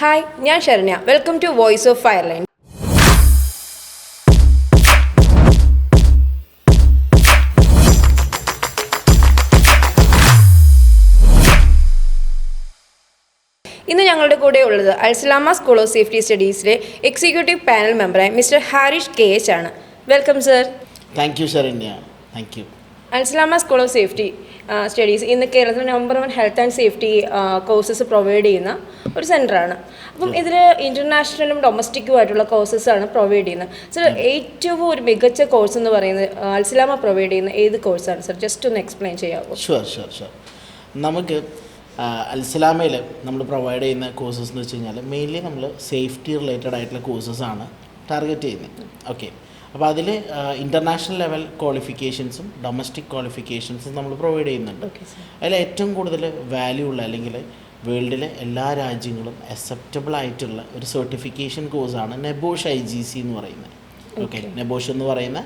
Hi, ഞാൻ Saranya. Welcome to voice of fireline. ഇന്ന് ഞങ്ങളുടെ കൂടെ ഉള്ളത് അൽസലാമ സ്കൂൾ ഓഫ് സേഫ്റ്റി സ്റ്റഡീസിലെ എക്സിക്യൂട്ടീവ് പാനൽ മെമ്പറായ മിസ്റ്റർ ഹാരിഷ് കെ എച്ച് ആണ്. Welcome sir. Thank you Saranya. Thank you. Alsalama school of safety studies ഇന്ന് കേരളത്തിലെ number 1 health and safety courses provide ചെയ്യുന്ന ഒരു സെൻ്ററാണ്. അപ്പം ഇതിൽ ഇൻ്റർനാഷണലും ഡൊമസ്റ്റിക്കും ആയിട്ടുള്ള കോഴ്സസാണ് പ്രൊവൈഡ് ചെയ്യുന്നത്. സർ, ഏറ്റവും ഒരു മികച്ച കോഴ്സ് എന്ന് പറയുന്നത് അൽസലാമ പ്രൊവൈഡ് ചെയ്യുന്ന ഏത് കോഴ്സാണ് സർ? ജസ്റ്റ് ഒന്ന് എക്സ്പ്ലെയിൻ ചെയ്യാമോ? ഷുവർ. നമുക്ക് അൽസലാമയിൽ നമ്മൾ പ്രൊവൈഡ് ചെയ്യുന്ന കോഴ്സസ് എന്ന് വെച്ച് കഴിഞ്ഞാൽ മെയിൻലി നമ്മൾ സേഫ്റ്റി റിലേറ്റഡ് ആയിട്ടുള്ള കോഴ്സസാണ് ടാർഗറ്റ് ചെയ്യുന്നത്. ഓക്കെ, അപ്പോൾ അതിൽ ഇൻ്റർനാഷണൽ ലെവൽ ക്വാളിഫിക്കേഷൻസും ഡൊമസ്റ്റിക് ക്വാളിഫിക്കേഷൻസും നമ്മൾ പ്രൊവൈഡ് ചെയ്യുന്നുണ്ട്. അതിൽ ഏറ്റവും കൂടുതൽ വാല്യൂ ഉള്ള അല്ലെങ്കിൽ വേൾഡിലെ എല്ലാ രാജ്യങ്ങളും അക്സെപ്റ്റബിൾ ആയിട്ടുള്ള ഒരു സർട്ടിഫിക്കേഷൻ കോഴ്സാണ് നെബോഷ് IGC എന്ന് പറയുന്നത്. ഓക്കെ, നെബോഷ് എന്ന് പറയുന്ന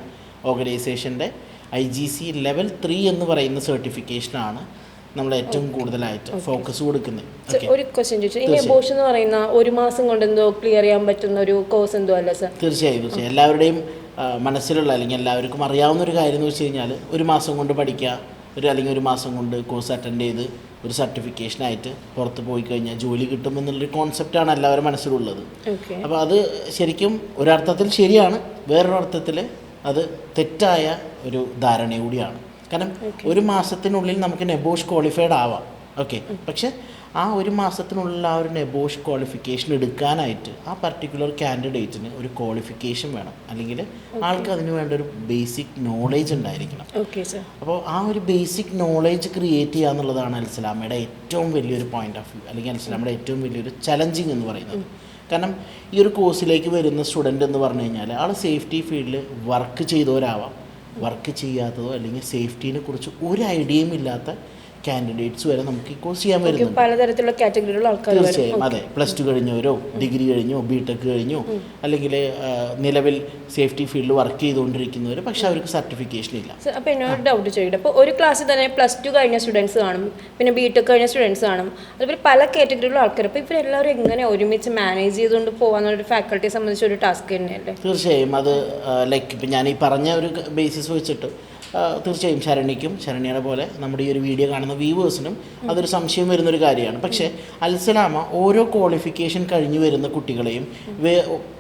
ഓർഗനൈസേഷൻ്റെ IGC ലെവൽ 3 എന്ന് പറയുന്ന സർട്ടിഫിക്കേഷനാണ് നമ്മൾ ഏറ്റവും കൂടുതലായിട്ട് ഫോക്കസ് കൊടുക്കുന്നത്. ഒരു ക്വസ്റ്റ്യൻ ചോദിച്ചു, ഈ നെബോഷ് എന്ന് പറയുന്ന ഒരു മാസം കൊണ്ട് എന്തോ ക്ലിയർ ചെയ്യാൻ പറ്റുന്ന ഒരു കോഴ്സ് എന്തോ അല്ല സർ? തീർച്ചയായും എല്ലാവരുടെയും മനസ്സിലുള്ള അല്ലെങ്കിൽ എല്ലാവർക്കും അറിയാവുന്ന ഒരു കാര്യം എന്ന് വെച്ച് കഴിഞ്ഞാൽ ഒരു മാസം കൊണ്ട് പഠിക്കുക, അല്ലെങ്കിൽ ഒരു മാസം കൊണ്ട് കോഴ്സ് അറ്റൻഡ് ചെയ്ത് ഒരു സർട്ടിഫിക്കേഷനായിട്ട് പുറത്ത് പോയി കഴിഞ്ഞാൽ ജോലി കിട്ടുമെന്നുള്ളൊരു കോൺസെപ്റ്റാണ് എല്ലാവരും മനസ്സിലുള്ളത്. അപ്പോൾ അത് ശരിക്കും ഒരർത്ഥത്തിൽ ശരിയാണ്, വേറൊരർത്ഥത്തിൽ അത് തെറ്റായ ഒരു ധാരണ കൂടിയാണ്. കാരണം ഒരു മാസത്തിനുള്ളിൽ നമുക്ക് നെബോഷ് ക്വാളിഫൈഡ് ആവാം. ഓക്കെ, പക്ഷെ ആ ഒരു മാസത്തിനുള്ളിൽ ആ ഒരു നെബോഷ് ക്വാളിഫിക്കേഷൻ എടുക്കാനായിട്ട് ആ പർട്ടിക്കുലർ കാൻഡിഡേറ്റിന് ഒരു ക്വാളിഫിക്കേഷൻ വേണം, അല്ലെങ്കിൽ ആൾക്ക് അതിന് വേണ്ട ഒരു ബേസിക് നോളേജ് ഉണ്ടായിരിക്കണം. അപ്പോൾ ആ ഒരു ബേസിക് നോളേജ് ക്രിയേറ്റ് ചെയ്യുക എന്നുള്ളതാണ് അൽസലാമയുടെ ഏറ്റവും വലിയൊരു പോയിന്റ് ഓഫ് വ്യൂ, അല്ലെങ്കിൽ അൽസലാമയുടെ ഏറ്റവും വലിയൊരു ചലഞ്ചിങ് എന്ന് പറയുന്നത്. കാരണം ഈ ഒരു കോഴ്സിലേക്ക് വരുന്ന സ്റ്റുഡൻ്റ് എന്ന് പറഞ്ഞു കഴിഞ്ഞാൽ ആൾ സേഫ്റ്റി ഫീൽഡിൽ വർക്ക് ചെയ്തവരാവാം, വർക്ക് ചെയ്യാത്തതോ അല്ലെങ്കിൽ സേഫ്റ്റീനെ കുറിച്ച് ഒരു ഐഡിയയും ഇല്ലാത്ത കാൻഡിഡേറ്റ്സ് വരെ നമുക്ക് ഈ കോഴ്സ് ചെയ്യാൻ വരുന്നുണ്ട്. പലതരത്തിലുള്ള കാറ്റഗറിയിലുള്ള ആൾക്കാർ. തീർച്ചയായും അതെ. +2 കഴിഞ്ഞവരോ, ഡിഗ്രി കഴിഞ്ഞോ, BTech കഴിഞ്ഞോ, അല്ലെങ്കിൽ നിലവിൽ സേഫ്റ്റി ഫീൽഡിൽ വർക്ക് ചെയ്തുകൊണ്ടിരിക്കുന്നവർ, പക്ഷെ അവർക്ക് സർട്ടിഫിക്കേഷൻ ഇല്ല. അപ്പോൾ എന്നോട് ഡൗട്ട് ചോദിക്കട്ടെ, അപ്പോൾ ഒരു ക്ലാസ്സിൽ തന്നെ +2 കഴിഞ്ഞ സ്റ്റുഡൻസ് കാണും, പിന്നെ BTech കഴിഞ്ഞ സ്റ്റുഡൻസ് കാണും, അതുപോലെ പല കാറ്റഗറിയിലുള്ള ആൾക്കാർ. അപ്പോൾ ഇവരെല്ലാവരും എങ്ങനെ ഒരുമിച്ച് മാനേജ് ചെയ്തുകൊണ്ട് പോകാമെന്നൊരു ഫാക്കൽറ്റിയെ സംബന്ധിച്ച് ഒരു ടാസ്ക് തന്നെയല്ലേ? തീർച്ചയായും അത് ലൈക്ക് ഇപ്പം ഞാൻ ഈ പറഞ്ഞ ഒരു ബേസിസ് വെച്ചിട്ട് തീർച്ചയായും ശരണ്യയുടെ പോലെ നമ്മുടെ ഈ ഒരു വീഡിയോ കാണുന്ന വ്യൂവേഴ്സിനും അതൊരു സംശയം വരുന്നൊരു കാര്യമാണ്. പക്ഷേ അൽസലാമ ഓരോ ക്വാളിഫിക്കേഷൻ കഴിഞ്ഞ് വരുന്ന കുട്ടികളെയും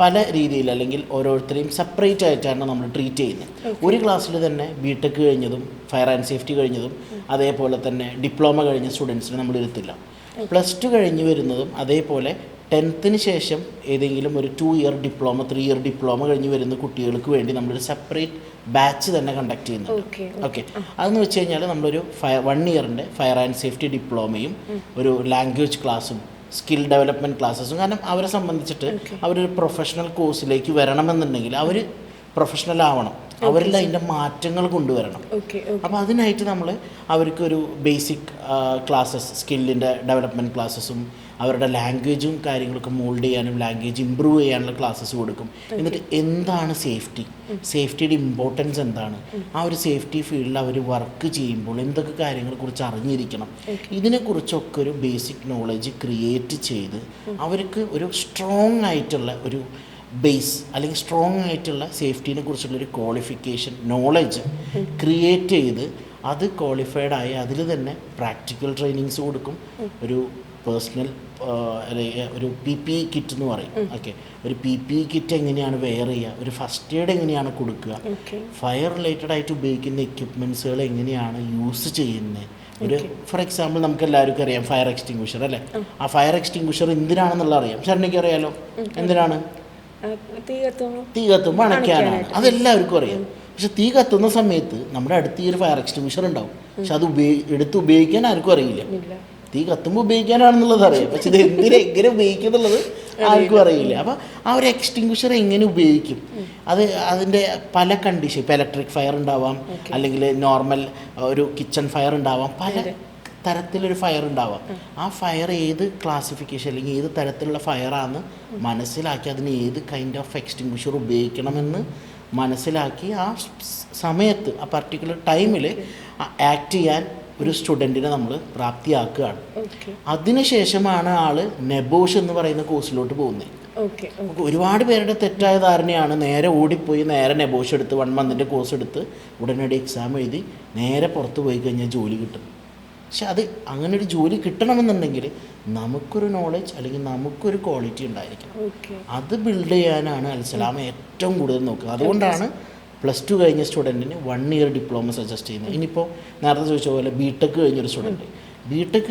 പല രീതിയിൽ അല്ലെങ്കിൽ ഓരോരുത്തരെയും സെപ്പറേറ്റ് ആയിട്ടാണ് നമ്മൾ ട്രീറ്റ് ചെയ്യുന്നത്. ഒരു ക്ലാസ്സിൽ തന്നെ BTech കഴിഞ്ഞതും ഫയർ ആൻഡ് സേഫ്റ്റി കഴിഞ്ഞതും അതേപോലെ തന്നെ ഡിപ്ലോമ കഴിഞ്ഞ സ്റ്റുഡൻസിനെ നമ്മൾ ഇരുത്തില്ല. +2 കഴിഞ്ഞ് വരുന്നതും അതേപോലെ 10th ശേഷം ഏതെങ്കിലും ഒരു 2 ഇയർ ഡിപ്ലോമ 3 ഇയർ ഡിപ്ലോമ കഴിഞ്ഞ് വരുന്ന കുട്ടികൾക്ക് വേണ്ടി നമ്മളൊരു സെപ്പറേറ്റ് ബാച്ച് തന്നെ കണ്ടക്ട് ചെയ്യുന്നുണ്ട്. ഓക്കെ, അതെന്ന് വെച്ച് കഴിഞ്ഞാൽ നമ്മളൊരു 1 ഇയറിൻ്റെ ഫയർ ആൻഡ് സേഫ്റ്റി ഡിപ്ലോമയും ഒരു ലാംഗ്വേജ് ക്ലാസ്സും സ്കിൽ ഡെവലപ്മെൻറ്റ് ക്ലാസ്സസും. കാരണം അവരെ സംബന്ധിച്ചിട്ട് അവരൊരു പ്രൊഫഷണൽ കോഴ്സിലേക്ക് വരണമെന്നുണ്ടെങ്കിൽ അവർ പ്രൊഫഷണൽ ആവണം, അവരിൽ അതിൻ്റെ മാറ്റങ്ങൾ കൊണ്ടുവരണം. അപ്പോൾ അതിനായിട്ട് നമ്മൾ അവർക്കൊരു ബേസിക് ക്ലാസ്സസ്, സ്കില്ലിൻ്റെ ഡെവലപ്മെൻറ്റ് ക്ലാസ്സസും അവരുടെ ലാംഗ്വേജും കാര്യങ്ങളൊക്കെ മോൾഡ് ചെയ്യാനും ലാംഗ്വേജ് ഇമ്പ്രൂവ് ചെയ്യാനുള്ള ക്ലാസ്സസ് കൊടുക്കും. എന്നിട്ട് എന്താണ് സേഫ്റ്റിയുടെ ഇമ്പോർട്ടൻസ് എന്താണ്, ആ ഒരു സേഫ്റ്റി ഫീൽഡിൽ അവർ വർക്ക് ചെയ്യുമ്പോൾ എന്തൊക്കെ കാര്യങ്ങളെക്കുറിച്ച് അറിഞ്ഞിരിക്കണം, ഇതിനെക്കുറിച്ചൊക്കെ ഒരു ബേസിക് നോളജ് ക്രിയേറ്റ് ചെയ്ത് അവർക്ക് ഒരു സ്ട്രോങ് ആയിട്ടുള്ള ഒരു ബേസ് അല്ലെങ്കിൽ സ്ട്രോങ് ആയിട്ടുള്ള സേഫ്റ്റീനെ കുറിച്ചുള്ളൊരു ക്വാളിഫിക്കേഷൻ നോളജ് ക്രിയേറ്റ് ചെയ്ത് അത് ക്വാളിഫൈഡ് അതിൽ തന്നെ പ്രാക്ടിക്കൽ ട്രെയിനിങ്സ് കൊടുക്കും. ഒരു പേഴ്സണൽ ഒരു PPE കിറ്റ് എന്ന് പറയും. ഓക്കെ, ഒരു PPE കിറ്റ് എങ്ങനെയാണ് വെയർ ചെയ്യുക, ഒരു ഫസ്റ്റ് എയ്ഡ് എങ്ങനെയാണ് കൊടുക്കുക, ഫയർ റിലേറ്റഡ് ആയിട്ട് ഉപയോഗിക്കുന്ന എക്യുപ്മെൻറ്റ്സുകൾ എങ്ങനെയാണ് യൂസ് ചെയ്യുന്നത്. ഒരു ഫോർ എക്സാമ്പിൾ നമുക്ക് എല്ലാവർക്കും അറിയാം ഫയർ എക്സ്റ്റിങ്ക്വിഷർ അല്ലേ. ആ ഫയർ എക്സ്റ്റിങ്ക്വിഷർ എന്തിനാണെന്നുള്ള അറിയാം, ശരണ്യക്ക് അറിയാലോ എന്തിനാണ്? തീ കത്തുമ്പോൾ അണയ്ക്കാനാണ്, അതെല്ലാവർക്കും അറിയാം. പക്ഷെ തീ കത്തുന്ന സമയത്ത് നമ്മുടെ അടുത്ത് ഈ ഒരു ഫയർ എക്സ്റ്റിങ്ക്വിഷർ ഉണ്ടാവും, പക്ഷെ അത് എടുത്ത് ഉപയോഗിക്കാൻ ആർക്കും അറിയില്ല. തീ കത്തുമ്പോൾ ഉപയോഗിക്കാനാണെന്നുള്ളത് അറിയാം, പക്ഷെ ഇത് എങ്ങനെ ഉപയോഗിക്കും എന്നുള്ളത് ആർക്കും അറിയില്ല. അപ്പോൾ ആ ഒരു എക്സ്റ്റിങ്ക്വിഷർ എങ്ങനെ ഉപയോഗിക്കും, അതിൻ്റെ പല കണ്ടീഷൻ, ഇപ്പോൾ ഇലക്ട്രിക് ഫയർ ഉണ്ടാവാം, അല്ലെങ്കിൽ നോർമൽ ഒരു കിച്ചൺ ഫയർ ഉണ്ടാവാം, പല തരത്തിലൊരു ഫയർ ഉണ്ടാവാം. ആ ഫയർ ഏത് ക്ലാസിഫിക്കേഷൻ അല്ലെങ്കിൽ ഏത് തരത്തിലുള്ള ഫയറാണെന്ന് മനസ്സിലാക്കി അതിന് ഏത് കൈൻഡ് ഓഫ് എക്സ്റ്റിങ്ക്വിഷർ ഉപയോഗിക്കണമെന്ന് മനസ്സിലാക്കി ആ സമയത്ത് ആ പർട്ടിക്കുലർ ടൈമിൽ ആക്ട് ചെയ്യാൻ ഒരു സ്റ്റുഡൻറ്റിനെ നമ്മൾ പ്രാപ്തിയാക്കുകയാണ്. ഓക്കെ അതിനുശേഷമാണ് ആൾ നെബോഷ് എന്ന് പറയുന്ന കോഴ്സിലോട്ട് പോകുന്നത്. ഓക്കെ നമുക്ക് ഒരുപാട് പേരുടെ തെറ്റായ ധാരണയാണ് നേരെ ഓടിപ്പോയി നേരെ നെബോഷ് എടുത്ത് 1 മന്തിൻ്റെ കോഴ്സ് എടുത്ത് ഉടനടി എക്സാം എഴുതി നേരെ പുറത്ത് പോയി കഴിഞ്ഞാൽ ജോലി കിട്ടും. പക്ഷെ അത് അങ്ങനെ ഒരു ജോലി കിട്ടണമെന്നുണ്ടെങ്കിൽ നമുക്കൊരു നോളജ് അല്ലെങ്കിൽ നമുക്കൊരു ക്വാളിറ്റി ഉണ്ടായിരിക്കണം. ഓക്കെ അത് ബിൽഡ് ചെയ്യാനാണ് അൽസലാമ ഏറ്റവും കൂടുതൽ നോക്കുക. അതുകൊണ്ടാണ് +2 കഴിഞ്ഞ സ്റ്റുഡൻറ്റിന് 1 ഇയർ ഡിപ്ലോമ സജസ്റ്റ് ചെയ്യുന്നത്. ഇനിയിപ്പോൾ നേരത്തെ ചോദിച്ച പോലെ ബിടെക്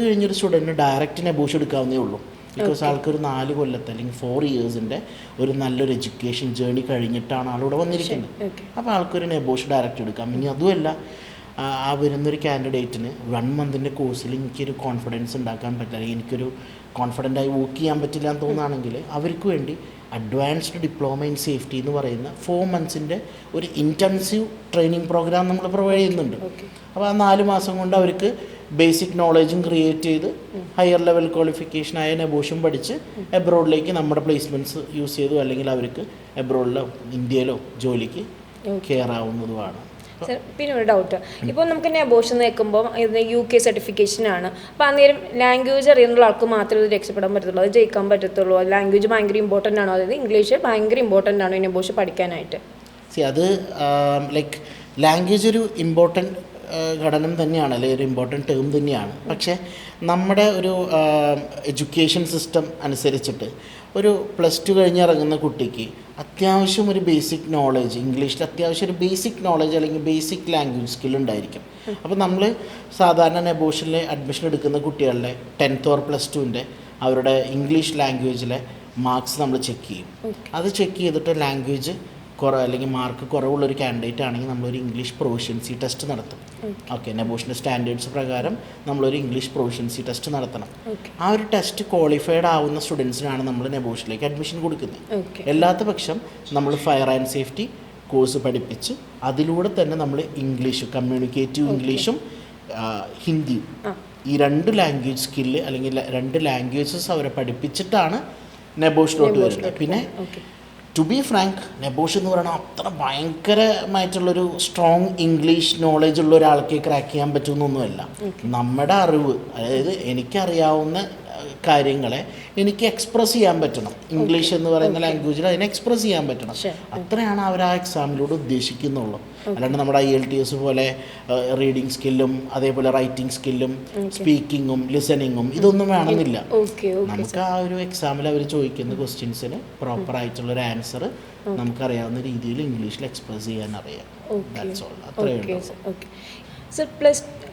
കഴിഞ്ഞൊരു സ്റ്റുഡൻറ്റ് ഡയറക്റ്റ് നെബോഷ് എടുക്കാവുന്നേ ഉള്ളൂ. ബിക്കോസ് ആൾക്കൊരു 4 കൊല്ലത്തെ അല്ലെങ്കിൽ 4 ഇയേഴ്സിൻ്റെ ഒരു നല്ലൊരു എഡ്യൂക്കേഷൻ ജേർണി കഴിഞ്ഞിട്ടാണ് ആളിവിടെ വന്നിരിക്കുന്നത്. അപ്പോൾ ആൾക്കൊരു നെബോഷ് ഡയറക്റ്റ് എടുക്കാം. ഇനി അതുമല്ല, ആ വരുന്നൊരു കാൻഡിഡേറ്റിന് 1 മന്തിൻ്റെ കോഴ്സിൽ എനിക്കൊരു കോൺഫിഡൻസ് ഉണ്ടാക്കാൻ പറ്റില്ല, അല്ലെങ്കിൽ എനിക്കൊരു കോൺഫിഡൻ്റായി വർക്ക് ചെയ്യാൻ പറ്റില്ല എന്ന് തോന്നുകയാണെങ്കിൽ അവർക്ക് വേണ്ടി അഡ്വാൻസ്ഡ് ഡിപ്ലോമ ഇൻ സേഫ്റ്റി എന്ന് പറയുന്ന 4 മന്ത്സിൻ്റെ ഒരു ഇൻറ്റൻസീവ് ട്രെയിനിങ് പ്രോഗ്രാം നമ്മൾ പ്രൊവൈഡ് ചെയ്യുന്നുണ്ട്. അപ്പോൾ ആ 4 മാസം കൊണ്ട് അവർക്ക് ബേസിക് നോളജും ക്രിയേറ്റ് ചെയ്ത് ഹയർ ലെവൽ ക്വാളിഫിക്കേഷനായ നെബോഷും പഠിച്ച് എബ്രോഡിലേക്ക് നമ്മുടെ പ്ലേസ്മെൻറ്റ്സ് യൂസ് ചെയ്തു അല്ലെങ്കിൽ അവർക്ക് എബ്രോഡിലോ ഇന്ത്യയിലോ ജോലിക്ക് കയറാവുന്നതുമാണ്. സർ, പിന്നെ ഒരു ഡൗട്ട്. ഇപ്പോൾ നമുക്ക് നെബോഷ് നിൽക്കുമ്പോൾ ഇതിന് UK സർട്ടിഫിക്കേഷനാണ്. അപ്പോൾ അന്നേരം ലാംഗ്വേജ് അറിയുന്ന ആൾക്ക് മാത്രമേ ഇത് രക്ഷപ്പെടാൻ പറ്റത്തുള്ളൂ, അത് ജയിക്കാൻ പറ്റത്തുള്ളൂ? ലാംഗ്വേജ് ഭയങ്കര ഇമ്പോർട്ടൻ്റ് ആണോ? അതായത് ഇംഗ്ലീഷ് ഭയങ്കര ഇമ്പോർട്ടൻ്റ് ആണോ ഈ നെബോഷ് പഠിക്കാനായിട്ട്? അത് ലൈക്ക് ലാംഗ്വേജ് ഒരു ഇമ്പോർട്ടൻറ്റ് ഘടനം തന്നെയാണ്, അല്ലെങ്കിൽ ഒരു ഇമ്പോർട്ടൻറ്റ് ടേം തന്നെയാണ്. പക്ഷേ നമ്മുടെ ഒരു എഡ്യൂക്കേഷൻ സിസ്റ്റം അനുസരിച്ചിട്ട് ഒരു +2 കഴിഞ്ഞിറങ്ങുന്ന കുട്ടിക്ക് അത്യാവശ്യം ഒരു ബേസിക് നോളേജ്, ഇംഗ്ലീഷിൽ അത്യാവശ്യം ഒരു ബേസിക് നോളേജ് അല്ലെങ്കിൽ ബേസിക് ലാംഗ്വേജ് സ്കിൽ ഉണ്ടായിരിക്കും. അപ്പോൾ നമ്മൾ സാധാരണ നെബോഷനിൽ അഡ്മിഷൻ എടുക്കുന്ന കുട്ടികളുടെ 10th ഓർ +2ൻ്റെ അവരുടെ ഇംഗ്ലീഷ് ലാംഗ്വേജിലെ മാർക്സ് നമ്മൾ ചെക്ക് ചെയ്യും. അത് ചെക്ക് ചെയ്തിട്ട് ലാംഗ്വേജ് അല്ലെങ്കിൽ മാർക്ക് കുറവുള്ളൊരു കാൻഡിഡേറ്റ് ആണെങ്കിൽ നമ്മളൊരു ഇംഗ്ലീഷ് പ്രൊഫഷ്യൻസി ടെസ്റ്റ് നടത്തും. ഓക്കെ, നെബോഷിൻ്റെ സ്റ്റാൻഡേർഡ്സ് പ്രകാരം നമ്മളൊരു ഇംഗ്ലീഷ് പ്രൊഫഷ്യൻസി ടെസ്റ്റ് നടത്തണം. ആ ഒരു ടെസ്റ്റ് ക്വാളിഫൈഡ് ആവുന്ന സ്റ്റുഡൻസിനാണ് നമ്മൾ നെബോഷിലേക്ക് അഡ്മിഷൻ കൊടുക്കുന്നത്. അല്ലാത്ത പക്ഷം നമ്മൾ ഫയർ ആൻഡ് സേഫ്റ്റി കോഴ്സ് പഠിപ്പിച്ച് അതിലൂടെ തന്നെ നമ്മൾ ഇംഗ്ലീഷ്, കമ്മ്യൂണിക്കേറ്റീവ് ഇംഗ്ലീഷും ഹിന്ദിയും, ഈ 2 ലാംഗ്വേജ് സ്കില്ല് അല്ലെങ്കിൽ 2 ലാംഗ്വേജസ് അവരെ പഠിപ്പിച്ചിട്ടാണ് നെബോഷിലോട്ട് വരുന്നത്. പിന്നെ ടു ബി ഫ്രാങ്ക്, നെബോഷ് എന്ന് പറയുന്നത് അത്ര ഭയങ്കരമായിട്ടുള്ളൊരു സ്ട്രോങ് ഇംഗ്ലീഷ് നോളജ് ഉള്ള ഒരാൾക്ക് ക്രാക്ക് ചെയ്യാൻ പറ്റുമെന്നൊന്നുമല്ല. നമ്മുടെ അറിവ്, അതായത് എനിക്കറിയാവുന്ന കാര്യങ്ങളെ എനിക്ക് എക്സ്പ്രസ് ചെയ്യാൻ പറ്റണം. ഇംഗ്ലീഷ് എന്ന് പറയുന്ന ലാംഗ്വേജിൽ അതിനെ എക്സ്പ്രസ് ചെയ്യാൻ പറ്റണം. അത്രയാണ് അവർ ആ എക്സാമിലൂടെ ഉദ്ദേശിക്കുന്നുള്ളൂ. അല്ലാണ്ട് നമ്മുടെ IELTS പോലെ റീഡിങ് സ്കില്ലും അതേപോലെ റൈറ്റിംഗ് സ്കില്ലും സ്പീക്കിങ്ങും ലിസണിങ്ങും ഇതൊന്നും വേണമെന്നില്ല. നമുക്ക് ആ ഒരു എക്സാമിൽ അവർ ചോദിക്കുന്ന ക്വസ്റ്റ്യൻസിന് പ്രോപ്പറായിട്ടുള്ളൊരു ആൻസർ നമുക്കറിയാവുന്ന രീതിയിൽ ഇംഗ്ലീഷിൽ എക്സ്പ്രസ് ചെയ്യാൻ അറിയാം. അത്രയേ ഉള്ളൂ. സർ,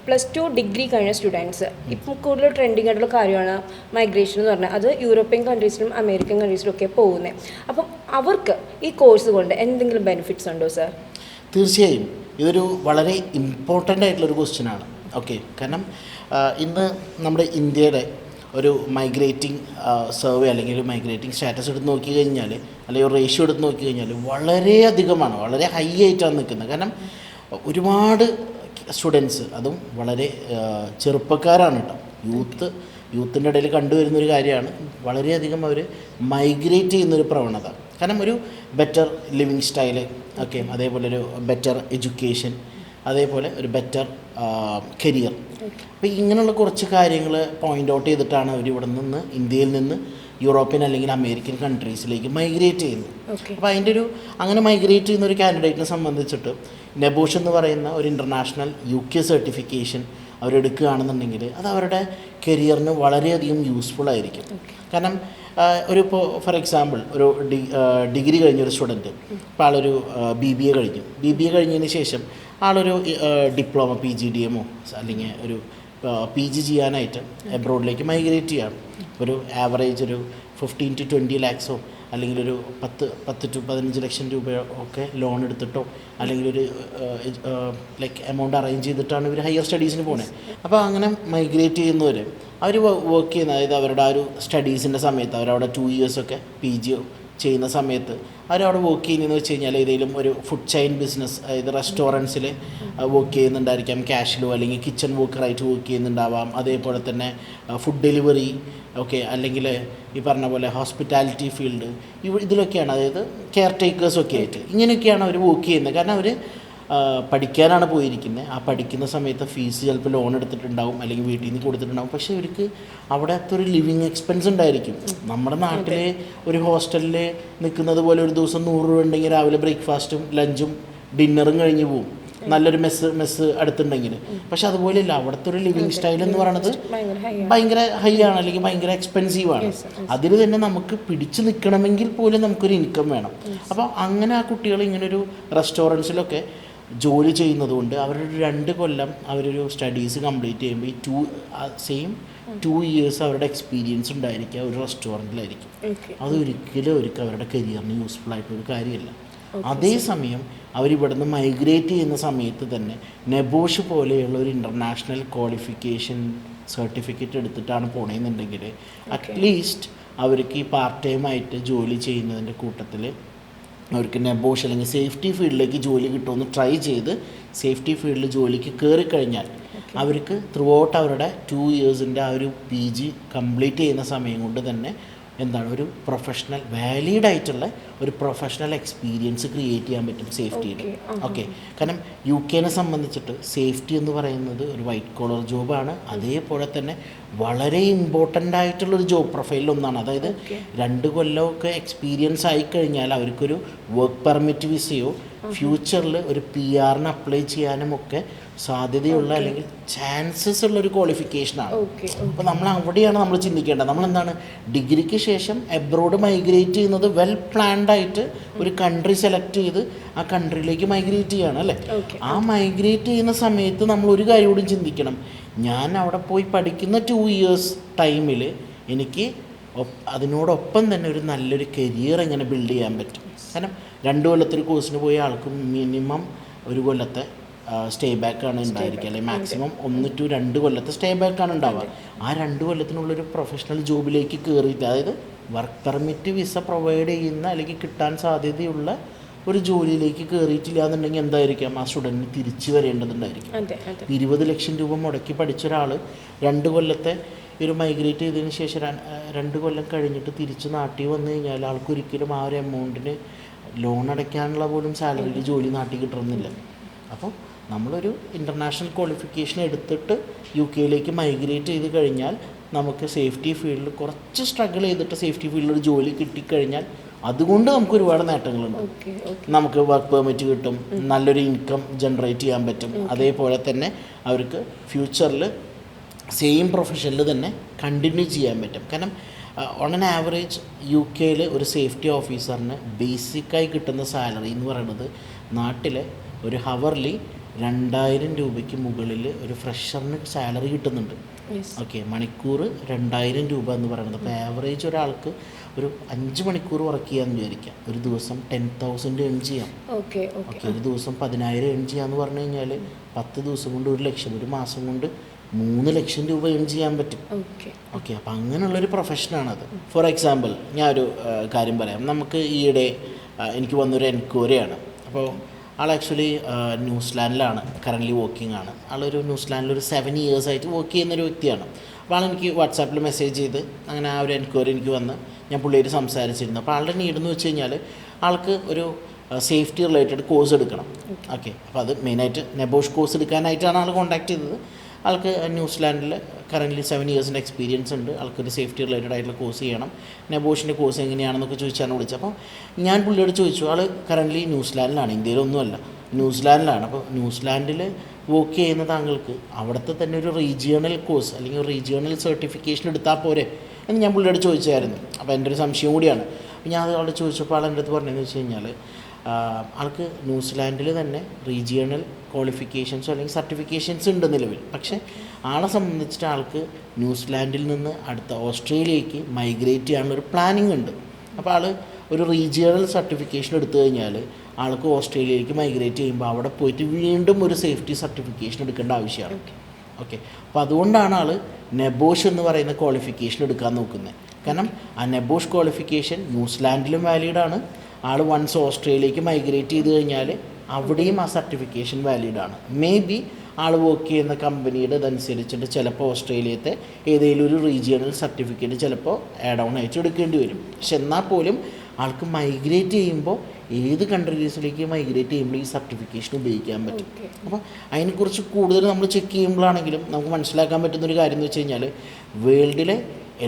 +2 ഡിഗ്രി കഴിഞ്ഞ സ്റ്റുഡൻസ് ഇപ്പം കൂടുതൽ ട്രെൻഡിങ് ആയിട്ടുള്ള കാര്യമാണ് മൈഗ്രേഷൻ എന്ന് പറഞ്ഞാൽ. അത് യൂറോപ്യൻ കൺട്രീസിലും അമേരിക്കൻ കൺട്രീസിലും ഒക്കെ പോകുന്നത്. അപ്പം അവർക്ക് ഈ കോഴ്സ് കൊണ്ട് എന്തെങ്കിലും ബെനിഫിറ്റ്സ് ഉണ്ടോ സർ? തീർച്ചയായും ഇതൊരു വളരെ ഇമ്പോർട്ടൻ്റ് ആയിട്ടുള്ളൊരു ക്വസ്റ്റ്യനാണ്. ഓക്കെ, കാരണം ഇന്ന് നമ്മുടെ ഇന്ത്യയുടെ ഒരു മൈഗ്രേറ്റിംഗ് സർവേ അല്ലെങ്കിൽ ഒരു മൈഗ്രേറ്റിംഗ് സ്റ്റാറ്റസ് എടുത്ത് നോക്കി കഴിഞ്ഞാൽ, അല്ലെങ്കിൽ ഒരു റേഷ്യോ എടുത്ത് നോക്കി കഴിഞ്ഞാൽ വളരെയധികമാണ്, വളരെ ഹൈ ആയിട്ടാണ് നിൽക്കുന്നത്. കാരണം ഒരുപാട് സ്റ്റുഡൻസ്, അതും വളരെ ചെറുപ്പക്കാരാണ് കേട്ടോ, യൂത്തിൻ്റെ ഇടയിൽ കണ്ടുവരുന്നൊരു കാര്യമാണ്. വളരെയധികം അവർ മൈഗ്രേറ്റ് ചെയ്യുന്നൊരു പ്രവണത. കാരണം ഒരു ബെറ്റർ ലിവിങ് സ്റ്റൈല്, ഓക്കെ, അതേപോലെ ഒരു ബെറ്റർ എഡ്യൂക്കേഷൻ, അതേപോലെ ഒരു ബെറ്റർ കരിയർ. അപ്പോൾ ഇങ്ങനെയുള്ള കുറച്ച് കാര്യങ്ങൾ പോയിൻ്റ് ഔട്ട് ചെയ്തിട്ടാണ് അവർ ഇവിടെ നിന്ന് ഇന്ത്യയിൽ നിന്ന് യൂറോപ്യൻ അല്ലെങ്കിൽ അമേരിക്കൻ കൺട്രീസിലേക്ക് മൈഗ്രേറ്റ് ചെയ്യുന്നത്. അപ്പോൾ അതിൻ്റെ അങ്ങനെ മൈഗ്രേറ്റ് ചെയ്യുന്ന ഒരു കാൻഡിഡേറ്റിനെ സംബന്ധിച്ചിട്ട് നെബോഷ് എന്ന് പറയുന്ന ഒരു ഇൻ്റർനാഷണൽ UK സർട്ടിഫിക്കേഷൻ അവരെടുക്കുകയാണെന്നുണ്ടെങ്കിൽ അത് അവരുടെ കരിയറിന് വളരെയധികം യൂസ്ഫുൾ ആയിരിക്കും. കാരണം ഇപ്പോൾ ഫോർ എക്സാമ്പിൾ ഒരു ഡിഗ്രി കഴിഞ്ഞൊരു സ്റ്റുഡൻറ്റ്, ഇപ്പോൾ ആളൊരു BBA കഴിഞ്ഞതിന് ശേഷം ആളൊരു ഡിപ്ലോമ PGDMO അല്ലെങ്കിൽ ഒരു PG ചെയ്യാനായിട്ട് എബ്രോഡിലേക്ക് മൈഗ്രേറ്റ് ചെയ്യാണ്. ഒരു ആവറേജ് ഒരു 15 to 20 lakhs അല്ലെങ്കിൽ ഒരു 10 to 15 ലക്ഷം രൂപയോ ഒക്കെ ലോൺ എടുത്തിട്ടോ അല്ലെങ്കിൽ ഒരു ലൈക്ക് എമൗണ്ട് അറേഞ്ച് ചെയ്തിട്ടാണ് ഇവർ ഹയർ സ്റ്റഡീസിന് പോകുന്നത്. അപ്പോൾ അങ്ങനെ മൈഗ്രേറ്റ് ചെയ്യുന്നവർ അവർ വർക്ക് ചെയ്യുന്ന, അതായത് അവരുടെ ആ ഒരു സ്റ്റഡീസിൻ്റെ സമയത്ത് അവരവിടെ 2 years ഒക്കെ PG ചെയ്യുന്ന സമയത്ത് അവരവിടെ വർക്ക് ചെയ്യുന്നതെന്ന് വെച്ച് കഴിഞ്ഞാൽ ഏതെങ്കിലും ഒരു ഫുഡ് ചെയിൻ ബിസിനസ്, അതായത് റെസ്റ്റോറൻറ്റ്സിൽ വർക്ക് ചെയ്യുന്നുണ്ടായിരിക്കാം, ക്യാഷിലോ അല്ലെങ്കിൽ കിച്ചൺ വർക്കറായിട്ട് വർക്ക് ചെയ്യുന്നുണ്ടാവാം. അതേപോലെ തന്നെ ഫുഡ് ഡെലിവറി, ഓക്കെ, അല്ലെങ്കിൽ ഈ പറഞ്ഞ പോലെ ഹോസ്പിറ്റാലിറ്റി ഫീൽഡ്, ഇതിലൊക്കെയാണ്, അതായത് കെയർ ടേക്കേഴ്സൊക്കെ ആയിട്ട് ഇങ്ങനെയൊക്കെയാണ് അവർ വർക്ക് ചെയ്യുന്നത്. കാരണം അവർ പഠിക്കാനാണ് പോയിരിക്കുന്നത്. ആ പഠിക്കുന്ന സമയത്ത് ഫീസ് ചിലപ്പോൾ ലോൺ എടുത്തിട്ടുണ്ടാവും, അല്ലെങ്കിൽ വീട്ടിൽ നിന്ന് കൊടുത്തിട്ടുണ്ടാവും. പക്ഷേ ഇവർക്ക് അവിടെ അത്തൊരു ലിവിങ് എക്സ്പെൻസ് ഉണ്ടായിരിക്കും. നമ്മുടെ നാട്ടിൽ ഒരു ഹോസ്റ്റലിൽ നിൽക്കുന്നത് പോലെ ഒരു ദിവസം 100 രൂപ ഉണ്ടെങ്കിൽ രാവിലെ ബ്രേക്ക്ഫാസ്റ്റും ലഞ്ചും ഡിന്നറും കഴിഞ്ഞ് പോകും, നല്ലൊരു മെസ്സ് അടുത്തുണ്ടെങ്കിൽ. പക്ഷെ അതുപോലെയല്ല, അവിടുത്തെ ഒരു ലിവിങ് സ്റ്റൈൽ എന്ന് പറയുന്നത് ഭയങ്കര ഹൈ ആണ്, അല്ലെങ്കിൽ ഭയങ്കര എക്സ്പെൻസീവാണ്. അതിൽ തന്നെ നമുക്ക് പിടിച്ചു നിൽക്കണമെങ്കിൽ പോലും നമുക്കൊരു ഇൻകം വേണം. അപ്പോൾ അങ്ങനെ ആ കുട്ടികൾ ഇങ്ങനൊരു റെസ്റ്റോറൻറ്റ്സിലൊക്കെ ജോലി ചെയ്യുന്നത് കൊണ്ട് അവരൊരു 2 കൊല്ലം അവരൊരു സ്റ്റഡീസ് കംപ്ലീറ്റ് ചെയ്യുമ്പോൾ ഈ സെയിം 2 ഇയേഴ്സ് അവരുടെ എക്സ്പീരിയൻസ് ഉണ്ടായിരിക്കുക ഒരു റെസ്റ്റോറൻറ്റിലായിരിക്കും. അതൊരിക്കലും അവരുടെ കരിയറിന് യൂസ്ഫുൾ ആയിട്ടൊരു കാര്യമല്ല. അതേസമയം അവരിവിടുന്ന് മൈഗ്രേറ്റ് ചെയ്യുന്ന സമയത്ത് തന്നെ നെബോഷ് പോലെയുള്ള ഒരു ഇൻ്റർനാഷണൽ ക്വാളിഫിക്കേഷൻ സർട്ടിഫിക്കറ്റ് എടുത്തിട്ടാണ് പോണേന്നുണ്ടെങ്കിൽ അറ്റ്ലീസ്റ്റ് അവർക്ക് ഈ പാർട്ട് ടൈം ആയിട്ട് ജോലി ചെയ്യുന്നതിൻ്റെ കൂട്ടത്തിൽ അവർക്ക് നെബോഷ് അല്ലെങ്കിൽ സേഫ്റ്റി ഫീൽഡിലേക്ക് ജോലി കിട്ടുമെന്ന് ട്രൈ ചെയ്ത് സേഫ്റ്റി ഫീൽഡിൽ ജോലിക്ക് കയറിക്കഴിഞ്ഞാൽ അവർക്ക് ത്രൂ ഔട്ട് അവരുടെ 2 ഇയേഴ്സിൻ്റെ ആ ഒരു PG കംപ്ലീറ്റ് ചെയ്യുന്ന സമയം കൊണ്ട് തന്നെ എന്താണ് ഒരു പ്രൊഫഷണൽ വാലിഡ് ആയിട്ടുള്ള ഒരു പ്രൊഫഷണൽ എക്സ്പീരിയൻസ് ക്രിയേറ്റ് ചെയ്യാൻ പറ്റും സേഫ്റ്റിയുടെ. ഓക്കെ, കാരണം UK സംബന്ധിച്ചിട്ട് സേഫ്റ്റി എന്ന് പറയുന്നത് ഒരു വൈറ്റ് കോളർ ജോബാണ്. അതേപോലെ തന്നെ വളരെ ഇമ്പോർട്ടൻ്റ് ആയിട്ടുള്ളൊരു ജോബ് പ്രൊഫൈലിലൊന്നാണ്. അതായത് 2 കൊല്ലമൊക്കെ എക്സ്പീരിയൻസ് ആയിക്കഴിഞ്ഞാൽ അവർക്കൊരു വർക്ക് പെർമിറ്റ് വിസയോ ഫ്യൂച്ചറിൽ ഒരു PR അപ്ലൈ ചെയ്യാനും ഒക്കെ സാധ്യതയുള്ള അല്ലെങ്കിൽ ചാൻസസ് ഉള്ളൊരു ക്വാളിഫിക്കേഷനാണ്. അപ്പോൾ നമ്മൾ അവിടെയാണ് നമ്മൾ ചിന്തിക്കേണ്ടത്. നമ്മളെന്താണ് ഡിഗ്രിക്ക് ശേഷം എബ്രോഡ് മൈഗ്രേറ്റ് ചെയ്യുന്നത് വെൽ പ്ലാൻഡ് ആയിട്ട് ഒരു കൺട്രി സെലക്ട് ചെയ്ത് ആ കൺട്രിയിലേക്ക് മൈഗ്രേറ്റ് ചെയ്യണം അല്ലേ. ആ മൈഗ്രേറ്റ് ചെയ്യുന്ന സമയത്ത് നമ്മൾ ഒരു കാര്യം കൂടി ചിന്തിക്കണം. ഞാൻ അവിടെ പോയി പഠിക്കുന്ന 2 ഇയേഴ്സ് ടൈമിൽ എനിക്ക് അതിനോടൊപ്പം തന്നെ ഒരു നല്ലൊരു കരിയർ എങ്ങനെ ബിൽഡ് ചെയ്യാൻ പറ്റും. കാരണം 2 കൊല്ലത്തൊരു കോഴ്സിന് പോയ ആൾക്ക് മിനിമം 1 കൊല്ലത്തെ സ്റ്റേ ബാക്കാണ് ഉണ്ടായിരിക്കുക, അല്ലെങ്കിൽ മാക്സിമം 1 to 2 കൊല്ലത്തെ സ്റ്റേ ബാക്കാണ് ഉണ്ടാവുക. ആ 2 കൊല്ലത്തിനുള്ളൊരു പ്രൊഫഷണൽ ജോബിലേക്ക് കയറിയിട്ട്, അതായത് വർക്ക് പെർമിറ്റ് വിസ പ്രൊവൈഡ് ചെയ്യുന്ന അല്ലെങ്കിൽ കിട്ടാൻ സാധ്യതയുള്ള ഒരു ജോലിയിലേക്ക് കയറിയിട്ടില്ല എന്നുണ്ടെങ്കിൽ എന്തായിരിക്കാം, ആ സ്റ്റുഡൻറ്റിന് തിരിച്ചു വരേണ്ടതുണ്ടായിരിക്കും. 20 ലക്ഷം രൂപ മുടക്കി പഠിച്ച ഒരാൾ 2 കൊല്ലത്തെ ഒരു മൈഗ്രേറ്റ് ചെയ്തതിന് ശേഷം 2 കൊല്ലം കഴിഞ്ഞിട്ട് തിരിച്ച് നാട്ടിൽ വന്നു കഴിഞ്ഞാൽ ആൾക്കൊരിക്കലും ആ ഒരു എമൗണ്ടിന് ലോൺ അടയ്ക്കാനുള്ള പോലും സാലറിയിൽ ജോലി നാട്ടിൽ കിട്ടണമെന്നില്ല. അപ്പോൾ നമ്മളൊരു ഇൻ്റർനാഷണൽ ക്വാളിഫിക്കേഷൻ എടുത്തിട്ട് UK മൈഗ്രേറ്റ് ചെയ്ത് കഴിഞ്ഞാൽ നമുക്ക് സേഫ്റ്റി ഫീൽഡിൽ കുറച്ച് സ്ട്രഗിൾ ചെയ്തിട്ട് സേഫ്റ്റി ഫീൽഡിൽ ഒരു ജോലി കിട്ടിക്കഴിഞ്ഞാൽ അതുകൊണ്ട് നമുക്ക് ഒരുപാട് നേട്ടങ്ങളുണ്ട്. നമുക്ക് വർക്ക് പെർമിറ്റ് കിട്ടും, നല്ലൊരു ഇൻകം ജനറേറ്റ് ചെയ്യാൻ പറ്റും. അതേപോലെ തന്നെ അവർക്ക് ഫ്യൂച്ചറിൽ സെയിം പ്രൊഫഷനിൽ തന്നെ കണ്ടിന്യൂ ചെയ്യാൻ പറ്റും. കാരണം ഓൺ ആൻ ആവറേജ് UK ഒരു സേഫ്റ്റി ഓഫീസറിന് ബേസിക്കായി കിട്ടുന്ന സാലറി എന്ന് പറയുന്നത് നാട്ടിലെ ഒരു ഹവർലി 2000 രൂപയ്ക്ക് മുകളിൽ ഒരു ഫ്രഷറിന് സാലറി കിട്ടുന്നുണ്ട്. ഓക്കെ, മണിക്കൂർ 2000 രൂപ എന്ന് പറയുന്നത്. അപ്പോൾ ആവറേജ് ഒരാൾക്ക് ഒരു 5 മണിക്കൂർ വർക്ക് ചെയ്യാമെന്ന് വിചാരിക്കാം, ഒരു ദിവസം 10,000 ഏൺ ചെയ്യാം. ഓക്കെ, ഒരു ദിവസം 10,000 ഏൺ ചെയ്യാമെന്ന് പറഞ്ഞു കഴിഞ്ഞാൽ 10 ദിവസം കൊണ്ട് 1 ലക്ഷം, ഒരു മാസം കൊണ്ട് 3 ലക്ഷം രൂപ ഏൺ ചെയ്യാൻ പറ്റും. ഓക്കെ, അപ്പോൾ അങ്ങനെയുള്ളൊരു പ്രൊഫഷനാണത്. ഫോർ എക്സാമ്പിൾ ഞാനൊരു കാര്യം പറയാം. നമുക്ക് ഈയിടെ എനിക്ക് വന്നൊരു എൻക്വയറിയാണ്. അപ്പോൾ ആൾ ആക്ച്വലി ന്യൂസിലാൻഡിലാണ് കറൻ്റ്ലി വർക്കിംഗ് ആണ്. ആളൊരു ന്യൂസിലാൻഡിലൊരു 7 years ആയിട്ട് വർക്ക് ചെയ്യുന്നൊരു വ്യക്തിയാണ്. അപ്പോൾ ആളെനിക്ക് വാട്സാപ്പിൽ മെസ്സേജ് ചെയ്ത് അങ്ങനെ ആ ഒരു എൻക്വയറി എനിക്ക് വന്ന് ഞാൻ പുള്ളിയായിട്ട് സംസാരിച്ചിരുന്നു. അപ്പോൾ ആളുടെ നീഡെന്ന് വെച്ച് കഴിഞ്ഞാൽ ആൾക്ക് ഒരു സേഫ്റ്റി റിലേറ്റഡ് കോഴ്സ് എടുക്കണം. ഓക്കെ, അപ്പോൾ അത് മെയിനായിട്ട് നെബോഷ് കോഴ്സ് എടുക്കാനായിട്ടാണ് ആൾ കോൺടാക്ട് ചെയ്തത്. ആൾക്ക് ന്യൂസിലാൻഡിൽ കറൻ്റ്ലി 7 years എക്സ്പീരിയൻസ് ഉണ്ട്. ആൾക്കൊരു സേഫ്റ്റി റിലേറ്റഡ് ആയിട്ടുള്ള കോഴ്സ് ചെയ്യണം. നെബോഷിൻ്റെ കോഴ്സ് എങ്ങനെയാണെന്നൊക്കെ ചോദിച്ചാണ് വിളിച്ചത്. അപ്പോൾ ഞാൻ പുള്ളിയോട് ചോദിച്ചു, ആൾ കറൻ്റ്ലി ന്യൂസിലാൻഡിലാണ്, ഇന്ത്യയിലൊന്നുമല്ല, ന്യൂസിലാൻഡിലാണ്. അപ്പോൾ ന്യൂസിലാൻഡിൽ വർക്ക് ചെയ്യുന്ന താങ്കൾക്ക് അവിടുത്തെ തന്നെ ഒരു റീജിയണൽ കോഴ്സ് അല്ലെങ്കിൽ റീജിയണൽ സർട്ടിഫിക്കേഷൻ എടുത്താൽ പോരെ എന്ന് ഞാൻ പുള്ളിയോട് ചോദിച്ചായിരുന്നു. അപ്പോൾ എൻ്റെ ഒരു സംശയം കൂടിയാണ്. അപ്പോൾ ഞാൻ അത് ആളോട് ചോദിച്ചപ്പോൾ ആൾ എൻ്റെ അടുത്ത് പറഞ്ഞതെന്ന് വെച്ച് കഴിഞ്ഞാൽ ആൾക്ക് ന്യൂസിലാൻഡിൽ തന്നെ റീജിയണൽ ക്വാളിഫിക്കേഷൻസോ അല്ലെങ്കിൽ സർട്ടിഫിക്കേഷൻസ് ഉണ്ട് നിലവിൽ. പക്ഷേ ആളെ സംബന്ധിച്ചിട്ട് ആൾക്ക് ന്യൂസിലാൻഡിൽ നിന്ന് അടുത്ത ഓസ്ട്രേലിയക്ക് മൈഗ്രേറ്റ് ചെയ്യാനുള്ളൊരു പ്ലാനിങ് ഉണ്ട്. അപ്പോൾ ആൾ ഒരു റീജിയണൽ സർട്ടിഫിക്കേഷൻ എടുത്തു കഴിഞ്ഞാൽ ആൾക്ക് ഓസ്ട്രേലിയയിലേക്ക് മൈഗ്രേറ്റ് ചെയ്യുമ്പോൾ അവിടെ പോയിട്ട് വീണ്ടും ഒരു സേഫ്റ്റി സർട്ടിഫിക്കേഷൻ എടുക്കേണ്ട ആവശ്യമാണ്. ഓക്കെ, അപ്പോൾ അതുകൊണ്ടാണ് ആൾ നെബോഷ് എന്ന് പറയുന്ന ക്വാളിഫിക്കേഷൻ എടുക്കാൻ നോക്കുന്നത്. കാരണം ആ നെബോഷ് ക്വാളിഫിക്കേഷൻ ന്യൂസിലാൻഡിലും വാലിഡാണ്. ആൾ വൺസ് ഓസ്ട്രേലിയയിലേക്ക് മൈഗ്രേറ്റ് ചെയ്ത് കഴിഞ്ഞാൽ അവിടെയും ആ സർട്ടിഫിക്കേഷൻ വാലിഡാണ്. മേ ബി ആൾ വർക്ക് ചെയ്യുന്ന കമ്പനിയുടെ ഇതനുസരിച്ചിട്ട് ചിലപ്പോൾ ഓസ്ട്രേലിയത്തെ ഏതെങ്കിലും ഒരു റീജിയണൽ സർട്ടിഫിക്കറ്റ് ചിലപ്പോൾ ആഡ് ഓൺ ആയിട്ട് എടുക്കേണ്ടി വരും. പക്ഷെ എന്നാൽ പോലും ആൾക്ക് മൈഗ്രേറ്റ് ചെയ്യുമ്പോൾ ഏത് കൺട്രീസിലേക്ക് മൈഗ്രേറ്റ് ചെയ്യുമ്പോൾ ഈ സർട്ടിഫിക്കേഷൻ ഉപയോഗിക്കാൻ പറ്റും. അപ്പോൾ അതിനെക്കുറിച്ച് കൂടുതൽ നമ്മൾ ചെക്ക് ചെയ്യുമ്പോഴാണെങ്കിലും നമുക്ക് മനസ്സിലാക്കാൻ പറ്റുന്നൊരു കാര്യം എന്ന് വെച്ച് കഴിഞ്ഞാൽ വേൾഡിലെ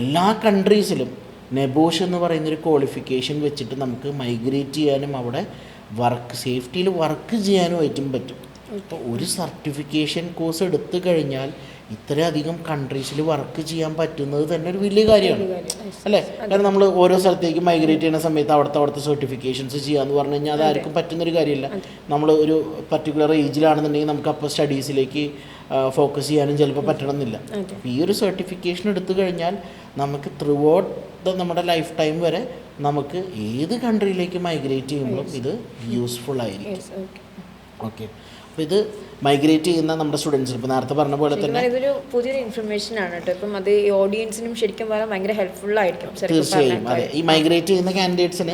എല്ലാ കൺട്രീസിലും നെബോഷ് എന്ന് പറയുന്നൊരു ക്വാളിഫിക്കേഷൻ വെച്ചിട്ട് നമുക്ക് മൈഗ്രേറ്റ് ചെയ്യാനും അവിടെ വർക്ക് സേഫ്റ്റിയിൽ വർക്ക് ചെയ്യാനുമായിട്ടും പറ്റും. അപ്പോൾ ഒരു സർട്ടിഫിക്കേഷൻ കോഴ്സ് എടുത്തു കഴിഞ്ഞാൽ ഇത്രയധികം കൺട്രീസിൽ വർക്ക് ചെയ്യാൻ പറ്റുന്നത് തന്നെ ഒരു വലിയ കാര്യമാണ് അല്ലേ? കാരണം നമ്മൾ ഓരോ സ്ഥലത്തേക്ക് മൈഗ്രേറ്റ് ചെയ്യുന്ന സമയത്ത് അവിടുത്തെ സർട്ടിഫിക്കേഷൻസ് ചെയ്യാന്ന് പറഞ്ഞു കഴിഞ്ഞാൽ അതാർക്കും പറ്റുന്നൊരു കാര്യമില്ല. നമ്മൾ ഒരു പർട്ടിക്കുലർ ഏജിലാണെന്നുണ്ടെങ്കിൽ നമുക്ക് അപ്പോൾ സ്റ്റഡീസിലേക്ക് ഫോക്കസ് ചെയ്യാനും ചിലപ്പോൾ പറ്റണമെന്നില്ല. അപ്പോൾ ഈ ഒരു സർട്ടിഫിക്കേഷൻ എടുത്തു കഴിഞ്ഞാൽ നമുക്ക് ത്രൂ ഔട്ട് നമ്മുടെ ലൈഫ് ടൈം വരെ നമുക്ക് ഏത് കൺട്രിയിലേക്ക് മൈഗ്രേറ്റ് ചെയ്യുമ്പോഴും ഇത് യൂസ്ഫുൾ ആയിരിക്കും. ഓക്കെ, അപ്പോൾ ഇത് മൈഗ്രേറ്റ് ചെയ്യുന്ന നമ്മുടെ സ്റ്റുഡൻസിന് ഇപ്പോൾ നേരത്തെ പറഞ്ഞ പോലെ തന്നെ ഇതൊരു പുതിയൊരു ഇൻഫർമേഷൻ ആണ് കേട്ടോ. ഇപ്പം അത് ഈ ഓഡിയൻസിനും ശരിക്കും പറയാൻ ഭയങ്കര ഹെൽപ്ഫുൾ ആയിരിക്കും. തീർച്ചയായും അതെ, ഈ മൈഗ്രേറ്റ് ചെയ്യുന്ന കാൻഡിഡേറ്റ്സിന്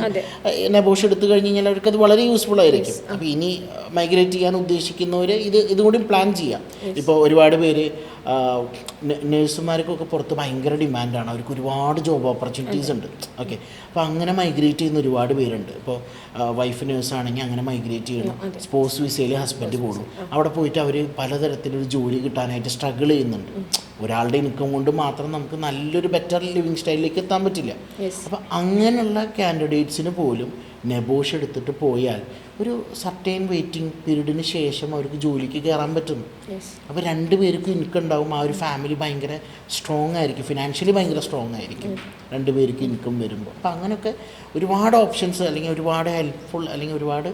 നെബോഷ് എടുത്തു കഴിഞ്ഞ് കഴിഞ്ഞാൽ അവർക്ക് അത് വളരെ യൂസ്ഫുൾ ആയിരിക്കും. അപ്പോൾ ഇനി മൈഗ്രേറ്റ് ചെയ്യാൻ ഉദ്ദേശിക്കുന്നവർ ഇതുകൂടി പ്ലാൻ ചെയ്യാം. ഇപ്പോൾ ഒരുപാട് പേര് നഴ്സുമാർക്കൊക്കെ പുറത്ത് ഭയങ്കര ഡിമാൻഡാണ്, അവർക്ക് ഒരുപാട് ജോബ് ഓപ്പർച്യൂണിറ്റീസ് ഉണ്ട്. ഓക്കെ, അപ്പോൾ അങ്ങനെ മൈഗ്രേറ്റ് ചെയ്യുന്ന ഒരുപാട് പേരുണ്ട്. ഇപ്പോൾ വൈഫ് നേഴ്സാണെങ്കിൽ അങ്ങനെ മൈഗ്രേറ്റ് ചെയ്യണം. സ്പോർട്സ് വിസയിൽ ഹസ്ബൻഡ് പോകും, അവിടെ പോയിട്ട് അവർ പലതരത്തിലൊരു ജോലി കിട്ടാനായിട്ട് സ്ട്രഗിൾ ചെയ്യുന്നുണ്ട്. ഒരാളുടെ ഇൻകം കൊണ്ട് മാത്രം നമുക്ക് നല്ലൊരു ബെറ്റർ ലിവിങ് സ്റ്റൈലിലേക്ക് എത്താൻ പറ്റില്ല. അപ്പോൾ അങ്ങനെയുള്ള കാൻഡിഡേറ്റ്സിന് പോലും നെബോഷ് എടുത്തിട്ട് പോയാൽ ഒരു സർട്ടൈൻ വെയിറ്റിംഗ് പീരീഡിന് ശേഷം അവർക്ക് ജോലിക്ക് കയറാൻ പറ്റുന്നു. അപ്പോൾ രണ്ടുപേർക്കും ഇൻകം ഉണ്ടാവും, ആ ഒരു ഫാമിലി ഭയങ്കര സ്ട്രോങ് ആയിരിക്കും, ഫിനാൻഷ്യലി ഭയങ്കര സ്ട്രോങ് ആയിരിക്കും രണ്ടുപേർക്ക് ഇൻകം വരുമ്പോൾ. അപ്പോൾ അങ്ങനെയൊക്കെ ഒരുപാട് ഓപ്ഷൻസ് അല്ലെങ്കിൽ ഒരുപാട് ഹെൽപ്ഫുൾ അല്ലെങ്കിൽ ഒരുപാട്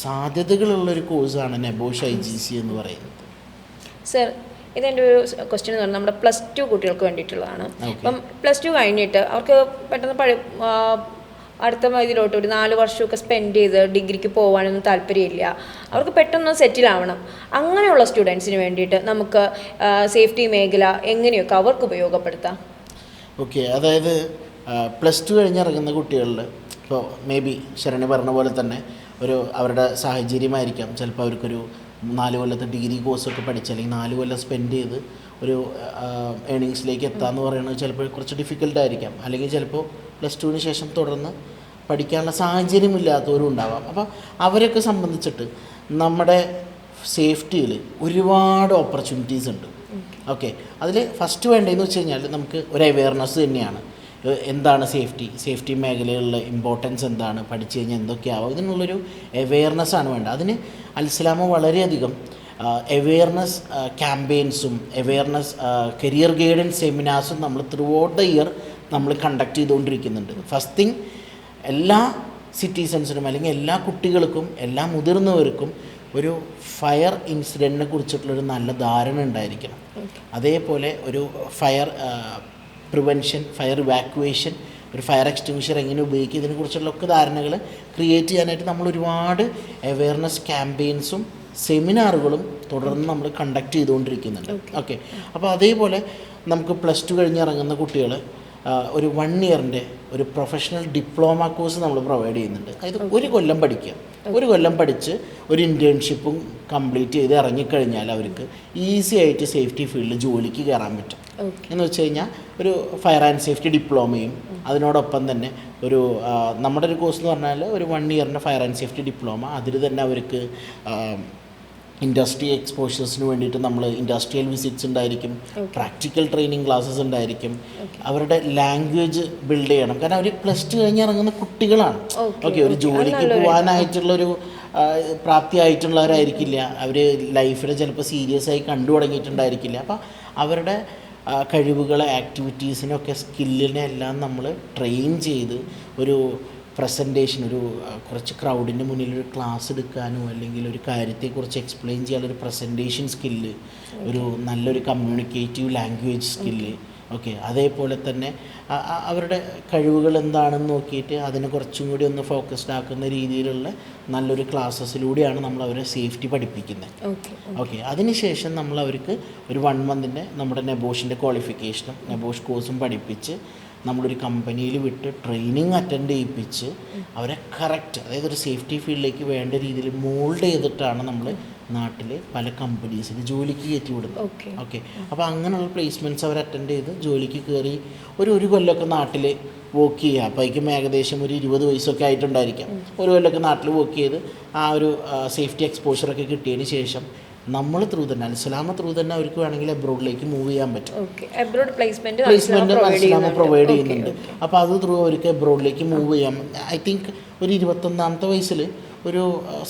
സാധ്യതകളുള്ളൊരു കോഴ്സാണ് നെബോഷ് IGC എന്ന് പറയുന്നത്. സർ, ഇതെൻ്റെ ഒരു ക്വസ്റ്റ്യൻ എന്ന് പറഞ്ഞാൽ നമ്മുടെ +2 കുട്ടികൾക്ക് വേണ്ടിയിട്ടുള്ളതാണ്. അപ്പം +2 കഴിഞ്ഞിട്ട് അവർക്ക് പെട്ടെന്ന് അടുത്ത ഇതിലോട്ട് ഒരു 4 വർഷമൊക്കെ സ്പെൻഡ് ചെയ്ത് ഡിഗ്രിക്ക് പോകാനൊന്നും താല്പര്യമില്ല, അവർക്ക് പെട്ടെന്ന് സെറ്റിൽ ആവണം. അങ്ങനെയുള്ള സ്റ്റുഡൻസിന് വേണ്ടിയിട്ട് നമുക്ക് സേഫ്റ്റി മേഖല എങ്ങനെയൊക്കെ അവർക്ക് ഉപയോഗപ്പെടുത്താം? ഓക്കെ, അതായത് +2 കഴിഞ്ഞിറങ്ങുന്ന കുട്ടികളിൽ ഇപ്പോൾ മേ ബി ശരണി പറഞ്ഞ പോലെ തന്നെ അവരുടെ സാഹചര്യമായിരിക്കാം, ചിലപ്പോൾ അവർക്കൊരു 4 കൊല്ലത്തെ ഡിഗ്രി കോഴ്സൊക്കെ പഠിച്ച് അല്ലെങ്കിൽ 4 കൊല്ലം സ്പെൻഡ് ചെയ്ത് ഒരു ഏണിങ്സിലേക്ക് എത്താമെന്ന് പറയുന്നത് ചിലപ്പോൾ കുറച്ച് ഡിഫിക്കൽട്ടായിരിക്കാം. അല്ലെങ്കിൽ ചിലപ്പോൾ +2ന് ശേഷം തുടർന്ന് പഠിക്കാനുള്ള സാഹചര്യമില്ലാത്തവരും ഉണ്ടാവാം. അപ്പോൾ അവരൊക്കെ സംബന്ധിച്ചിട്ട് നമ്മുടെ സേഫ്റ്റിയിൽ ഒരുപാട് ഓപ്പർച്യൂണിറ്റീസ് ഉണ്ട്. ഓക്കെ, അതിൽ ഫസ്റ്റ് വേണ്ടതെന്ന് വെച്ച് കഴിഞ്ഞാൽ നമുക്ക് ഒരു അവെയർനെസ് തന്നെയാണ്. എന്താണ് സേഫ്റ്റി മേഖലയിലുള്ള ഇമ്പോർട്ടൻസ് എന്താണ്, പഠിച്ചു കഴിഞ്ഞാൽ എന്തൊക്കെയാവും, ഇതിനുള്ളൊരു അവെയർനെസ്സാണ് വേണ്ടത്. അതിന് അൽസലാമ വളരെയധികം അവെയർനെസ് ക്യാമ്പയിൻസും അവെയർനെസ് കരിയർ ഗൈഡൻസ് സെമിനാർസും നമ്മൾ ത്രൂ ഔട്ട് ദ ഇയർ നമ്മൾ കണ്ടക്ട് ചെയ്തുകൊണ്ടിരിക്കുന്നുണ്ട്. ഫസ്റ്റ് തിങ്, എല്ലാ സിറ്റിസൺസിനും അല്ലെങ്കിൽ എല്ലാ കുട്ടികൾക്കും എല്ലാ മുതിർന്നവർക്കും ഒരു ഫയർ ഇൻസിഡൻറ്റിനെ കുറിച്ചിട്ടുള്ളൊരു നല്ല ധാരണ ഉണ്ടായിരിക്കണം. അതേപോലെ ഒരു ഫയർ പ്രിവെൻഷൻ, ഫയർ ഇവാക്യുവേഷൻ, ഒരു ഫയർ എക്സ്റ്റിങ്വിഷർ എങ്ങനെ ഉപയോഗിക്കുക, ഇതിനെക്കുറിച്ചുള്ളൊക്കെ ധാരണകൾ ക്രിയേറ്റ് ചെയ്യാനായിട്ട് നമ്മൾ ഒരുപാട് അവെയർനെസ് ക്യാമ്പയിൻസും സെമിനാറുകളും തുടർന്ന് നമ്മൾ കണ്ടക്ട് ചെയ്തുകൊണ്ടിരിക്കുന്നുണ്ട്. ഓക്കെ, അപ്പോൾ അതേപോലെ നമുക്ക് +2 കഴിഞ്ഞിറങ്ങുന്ന കുട്ടികൾ ഒരു 1 ഇയറിൻ്റെ ഒരു പ്രൊഫഷണൽ ഡിപ്ലോമ കോഴ്സ് നമ്മൾ പ്രൊവൈഡ് ചെയ്യുന്നുണ്ട്. അതായത് 1 കൊല്ലം പഠിക്കുക, 1 കൊല്ലം പഠിച്ച് ഒരു ഇൻറ്റേൺഷിപ്പും കംപ്ലീറ്റ് ചെയ്ത് ഇറങ്ങിക്കഴിഞ്ഞാൽ അവർക്ക് ഈസി ആയിട്ട് സേഫ്റ്റി ഫീൽഡിൽ ജോലിക്ക് കയറാൻ പറ്റും. എന്ന് വെച്ച് കഴിഞ്ഞാൽ ഒരു ഫയർ ആൻഡ് സേഫ്റ്റി ഡിപ്ലോമയും അതിനോടൊപ്പം തന്നെ നമ്മുടെ ഒരു കോഴ്സ് എന്ന് പറഞ്ഞാൽ ഒരു 1 ഇയറിൻ്റെ ഫയർ ആൻഡ് സേഫ്റ്റി ഡിപ്ലോമ. അതിൽ തന്നെ അവർക്ക് ഇൻഡസ്ട്രി എക്സ്പോഷേഴ്സിന് വേണ്ടിയിട്ട് നമ്മൾ ഇൻഡസ്ട്രിയൽ വിസിറ്റ്സ് ഉണ്ടായിരിക്കും, പ്രാക്ടിക്കൽ ട്രെയിനിങ് ക്ലാസ്സസ് ഉണ്ടായിരിക്കും, അവരുടെ ലാംഗ്വേജ് ബിൽഡ് ചെയ്യണം. കാരണം അവർ +2 കഴിഞ്ഞ് ഇറങ്ങുന്ന കുട്ടികളാണ്. ഓക്കെ, ഒരു ജോലിക്ക് പോകാനായിട്ടുള്ളൊരു പ്രാപ്തിയായിട്ടുള്ളവരായിരിക്കില്ല, അവർ ലൈഫിൽ ചിലപ്പോൾ സീരിയസ് ആയി കണ്ടു തുടങ്ങിയിട്ടുണ്ടായിരിക്കില്ല. അപ്പോൾ അവരുടെ കഴിവുകളെ ആക്ടിവിറ്റീസിനൊക്കെ സ്കില്ലിനെ എല്ലാം നമ്മൾ ട്രെയിൻ ചെയ്ത് ഒരു പ്രസൻറ്റേഷൻ, കുറച്ച് ക്രൗഡിൻ്റെ മുന്നിൽ ഒരു ക്ലാസ് എടുക്കാനോ അല്ലെങ്കിൽ ഒരു കാര്യത്തെക്കുറിച്ച് എക്സ്പ്ലെയിൻ ചെയ്യാനൊരു പ്രസൻറ്റേഷൻ സ്കില്ല്, ഒരു നല്ലൊരു കമ്മ്യൂണിക്കേറ്റീവ് ലാംഗ്വേജ് സ്കില്ല്. ഓക്കെ, അതേപോലെ തന്നെ അവരുടെ കഴിവുകൾ എന്താണെന്ന് നോക്കിയിട്ട് അതിനെ കുറച്ചും കൂടി ഒന്ന് ഫോക്കസ്ഡ് ആക്കുന്ന രീതിയിലുള്ള നല്ലൊരു ക്ലാസ്സസിലൂടെയാണ് നമ്മൾ അവരെ സേഫ്റ്റി പഠിപ്പിക്കുന്നത്. ഓക്കെ, അതിനുശേഷം നമ്മൾ അവർക്ക് ഒരു 1 മന്തിൻ്റെ നമ്മുടെ നെബോഷിൻ്റെ ക്വാളിഫിക്കേഷനും നെബോഷ് കോഴ്സും പഠിപ്പിച്ച് നമ്മളൊരു കമ്പനിയിൽ വിട്ട് ട്രെയിനിങ് അറ്റൻഡ് ചെയ്യിപ്പിച്ച് അവരെ കറക്റ്റ്, അതായത് ഒരു സേഫ്റ്റി ഫീൽഡിലേക്ക് വേണ്ട രീതിയിൽ മോൾഡ് ചെയ്തിട്ടാണ് നമ്മൾ നാട്ടിൽ പല കമ്പനീസിൽ ജോലിക്ക് കയറ്റി വിടുന്നു. ഓക്കെ. ഓക്കെ, അപ്പോൾ അങ്ങനെയുള്ള പ്ലേസ്മെൻറ്റ്സ് അവർ അറ്റൻഡ് ചെയ്ത് ജോലിക്ക് കയറി ഒരു കൊല്ലമൊക്കെ നാട്ടിൽ വർക്ക് ചെയ്യുക. അപ്പോഴേക്കും ഏകദേശം ഒരു 20 വയസ്സൊക്കെ ആയിട്ടുണ്ടായിരിക്കാം. ഒരു കൊല്ലമൊക്കെ നാട്ടിൽ വർക്ക് ചെയ്ത് ആ ഒരു സേഫ്റ്റി എക്സ്പോഷറൊക്കെ കിട്ടിയതിന് ശേഷം നമ്മൾ ത്രൂ തന്നെ അൽസലാമ ത്രൂ തന്നെ അവർക്ക് വേണമെങ്കിൽ അബ്രോഡിലേക്ക് മൂവ് ചെയ്യാൻ പറ്റും. പ്ലേസ്മെൻറ്റ് അൽസലാമ പ്രൊവൈഡ് ചെയ്യുന്നുണ്ട്. അപ്പോൾ അത് ത്രൂ അവർക്ക് അബ്രോഡിലേക്ക് മൂവ് ചെയ്യാം. ഐ തിങ്ക് ഒരു 21ാമത്തെ വയസ്സിൽ ഒരു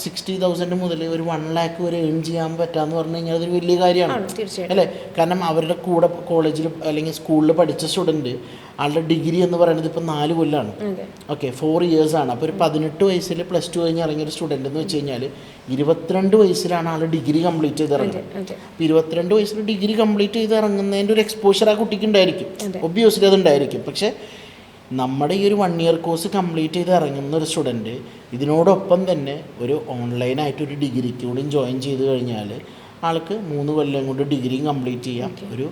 60,000 മുതൽ ഒരു 1 lakh വരെ ഏൺ ചെയ്യാൻ പറ്റാന്ന് പറഞ്ഞു കഴിഞ്ഞാൽ അതൊരു വലിയ കാര്യമാണ് അല്ലേ? കാരണം അവരുടെ കൂടെ കോളേജിൽ അല്ലെങ്കിൽ സ്കൂളിൽ പഠിച്ച സ്റ്റുഡൻറ്റ് ആളുടെ ഡിഗ്രി എന്ന് പറയുന്നത് ഇപ്പോൾ 4 കൊല്ലമാണ്. ഓക്കെ, 4 years ആണ്. അപ്പോൾ ഒരു 18 വയസ്സിൽ +2 കഴിഞ്ഞ് ഇറങ്ങിയൊരു സ്റ്റുഡൻ്റ് എന്ന് വെച്ച് കഴിഞ്ഞാൽ 22 വയസ്സിലാണ് ആൾ ഡിഗ്രി കംപ്ലീറ്റ് ചെയ്ത് ഇറങ്ങുന്നത്. അപ്പോൾ 22 വയസ്സിൽ ഡിഗ്രി കംപ്ലീറ്റ് ചെയ്ത് ഇറങ്ങുന്നതിൻ്റെ ഒരു എക്സ്പോഷർ ആ കുട്ടിക്ക് ഉണ്ടായിരിക്കും. ഒബ്വിയസ്ലി അതുണ്ടായിരിക്കും. പക്ഷേ നമ്മുടെ ഈ ഒരു 1 year കോഴ്സ് കംപ്ലീറ്റ് ചെയ്ത് ഇറങ്ങുന്ന ഒരു സ്റ്റുഡൻറ്റ് ഇതിനോടൊപ്പം തന്നെ ഒരു ഓൺലൈനായിട്ടൊരു ഡിഗ്രിക്ക് കൂടി ജോയിൻ ചെയ്ത് കഴിഞ്ഞാൽ ആൾക്ക് 3 കൊല്ലം കൊണ്ട് ഡിഗ്രിയും കംപ്ലീറ്റ് ചെയ്യാം. ഒരു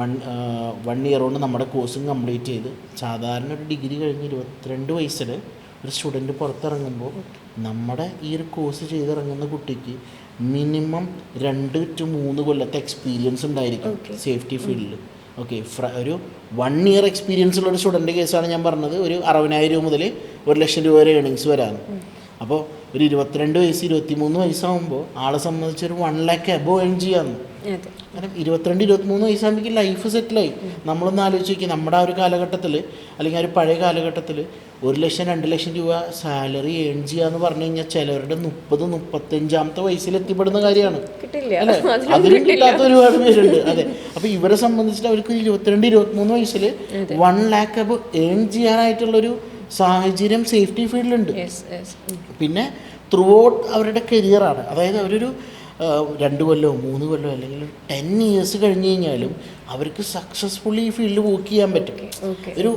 1 year കൊണ്ട് നമ്മുടെ കോഴ്സും കംപ്ലീറ്റ് ചെയ്ത് സാധാരണ ഒരു ഡിഗ്രി കഴിഞ്ഞ് 22 വയസ്സിൽ ഒരു സ്റ്റുഡൻറ്റ് പുറത്തിറങ്ങുമ്പോൾ നമ്മുടെ ഈ ഒരു കോഴ്സ് ചെയ്തിറങ്ങുന്ന കുട്ടിക്ക് മിനിമം 2 to 3 കൊല്ലത്തെ എക്സ്പീരിയൻസ് ഉണ്ടായിരിക്കും സേഫ്റ്റി ഫീൽഡിൽ. ഓക്കെ, ഒരു 1 year എക്സ്പീരിയൻസ് ഉള്ളൊരു സ്റ്റുഡൻ്റ് കേസാണ് ഞാൻ പറഞ്ഞത്. ഒരു 60,000 രൂപ മുതൽ 1,00,000 രൂപ വരെ ഏണിങ്സ് വരാണ്. അപ്പോൾ ഒരു 22 വയസ്സ് 23 വയസ്സാകുമ്പോൾ ആളെ സംബന്ധിച്ചൊരു 1 lakh എബോ ഏൺ ചെയ്യാമെന്ന്. കാരണം 22-23 വയസ്സാകുമ്പോഴേക്കും ലൈഫ് സെറ്റിലായി. നമ്മളൊന്ന് ആലോചിച്ച് നോക്കി, നമ്മുടെ ആ ഒരു കാലഘട്ടത്തിൽ അല്ലെങ്കിൽ ആ ഒരു പഴയ കാലഘട്ടത്തിൽ 1,00,000-2,00,000 രൂപ സാലറി ഏൺ ചെയ്യുക എന്ന് പറഞ്ഞു കഴിഞ്ഞാൽ ചിലവരുടെ 30-35 വയസ്സിൽ എത്തിപ്പെടുന്ന കാര്യമാണ് അല്ലേ? അതിലും കിട്ടാത്ത ഒരുപാട് പേരുണ്ട്. അതെ, അപ്പോൾ ഇവരെ സംബന്ധിച്ചിട്ട് അവർക്ക് 22-23 വയസ്സിൽ 1 lakh എബോ ഏൺ ചെയ്യാനായിട്ടുള്ളൊരു സാഹചര്യം സേഫ്റ്റി ഫീൽഡിലുണ്ട്. പിന്നെ ത്രൂ ഔട്ട് അവരുടെ കരിയറാണ്. അതായത് അവരൊരു 2 കൊല്ലമോ 3 കൊല്ലമോ അല്ലെങ്കിൽ 10 years കഴിഞ്ഞ് കഴിഞ്ഞാലും അവർക്ക് സക്സസ്ഫുള്ളി ഈ ഫീൽഡിൽ വർക്ക് ചെയ്യാൻ പറ്റും. ഒരു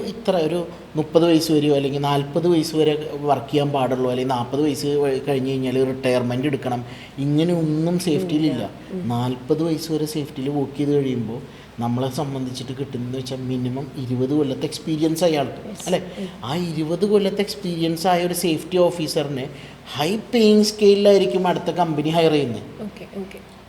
30 വയസ്സ് വരെയോ അല്ലെങ്കിൽ 40 വയസ്സ് വരെ വർക്ക് ചെയ്യാൻ പാടുള്ളൂ, അല്ലെങ്കിൽ 40 വയസ്സ് കഴിഞ്ഞ് കഴിഞ്ഞാൽ റിട്ടയർമെൻറ്റ് എടുക്കണം, ഇങ്ങനെ ഒന്നും സേഫ്റ്റിയിലില്ല. 40 വയസ്സ് വരെ സേഫ്റ്റിയിൽ വർക്ക് ചെയ്ത് കഴിയുമ്പോൾ നമ്മളെ സംബന്ധിച്ചിട്ട് കിട്ടുന്നതെന്ന് വെച്ചാൽ മിനിമം 20 കൊല്ലത്തെ എക്സ്പീരിയൻസ് അയാൾക്ക് അല്ലേ? ആ 20 കൊല്ലത്തെ എക്സ്പീരിയൻസ് ആയ ഒരു സേഫ്റ്റി ഓഫീസറിനെ ഹൈ പേയിങ് സ്കെയിലായിരിക്കും അടുത്ത കമ്പനി ഹയർ ചെയ്യുന്നത്.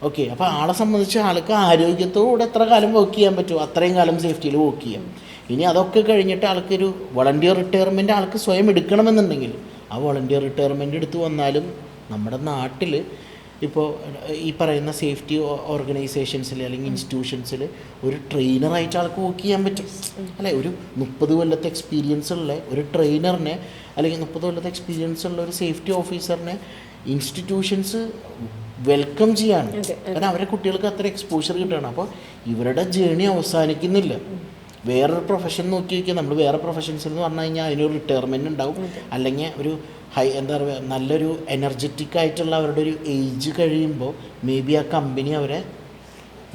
ഓക്കെ, അപ്പോൾ ആളെ സംബന്ധിച്ച് ആൾക്ക് ആരോഗ്യത്തോടെ എത്ര കാലം വർക്ക് ചെയ്യാൻ പറ്റുമോ അത്രയും കാലം സേഫ്റ്റിയിൽ വർക്ക് ചെയ്യാം. ഇനി അതൊക്കെ കഴിഞ്ഞിട്ട് ആൾക്കൊരു വോളണ്ടിയർ റിട്ടയർമെൻറ്റ് ആൾക്ക് സ്വയം എടുക്കണമെന്നുണ്ടെങ്കിൽ ആ വോളണ്ടിയർ റിട്ടയർമെൻറ്റ് എടുത്ത് വന്നാലും നമ്മുടെ നാട്ടിൽ ഇപ്പോൾ ഈ പറയുന്ന സേഫ്റ്റി ഓർഗനൈസേഷൻസിൽ അല്ലെങ്കിൽ ഇൻസ്റ്റിറ്റ്യൂഷൻസിൽ ഒരു ട്രെയിനറായിട്ട് ആൾക്ക് വർക്ക് ചെയ്യാൻ പറ്റും അല്ലേ? ഒരു 30 കൊല്ലത്തെ എക്സ്പീരിയൻസ് ഉള്ള ഒരു ട്രെയിനറിനെ അല്ലെങ്കിൽ 30 കൊല്ലത്തെ എക്സ്പീരിയൻസ് ഉള്ള ഒരു സേഫ്റ്റി ഓഫീസറിനെ ഇൻസ്റ്റിറ്റ്യൂഷൻസ് വെൽക്കം ചെയ്യാണ്. കാരണം അവരുടെ കുട്ടികൾക്ക് അത്ര എക്സ്പോഷർ കിട്ടുകയാണ്. അപ്പോൾ ഇവരുടെ ജേണി അവസാനിക്കുന്നില്ല. വേറൊരു പ്രൊഫഷൻ നോക്കി വയ്ക്കുക. നമ്മൾ വേറെ പ്രൊഫഷൻസിൽ എന്ന് പറഞ്ഞു കഴിഞ്ഞാൽ അതിനൊരു റിട്ടയർമെൻറ്റ് ഉണ്ടാവും, അല്ലെങ്കിൽ ഒരു എന്താ പറയുക, നല്ലൊരു എനർജറ്റിക് ആയിട്ടുള്ള അവരുടെ ഒരു ഏജ് കഴിയുമ്പോൾ മേ ബി ആ കമ്പനി അവരെ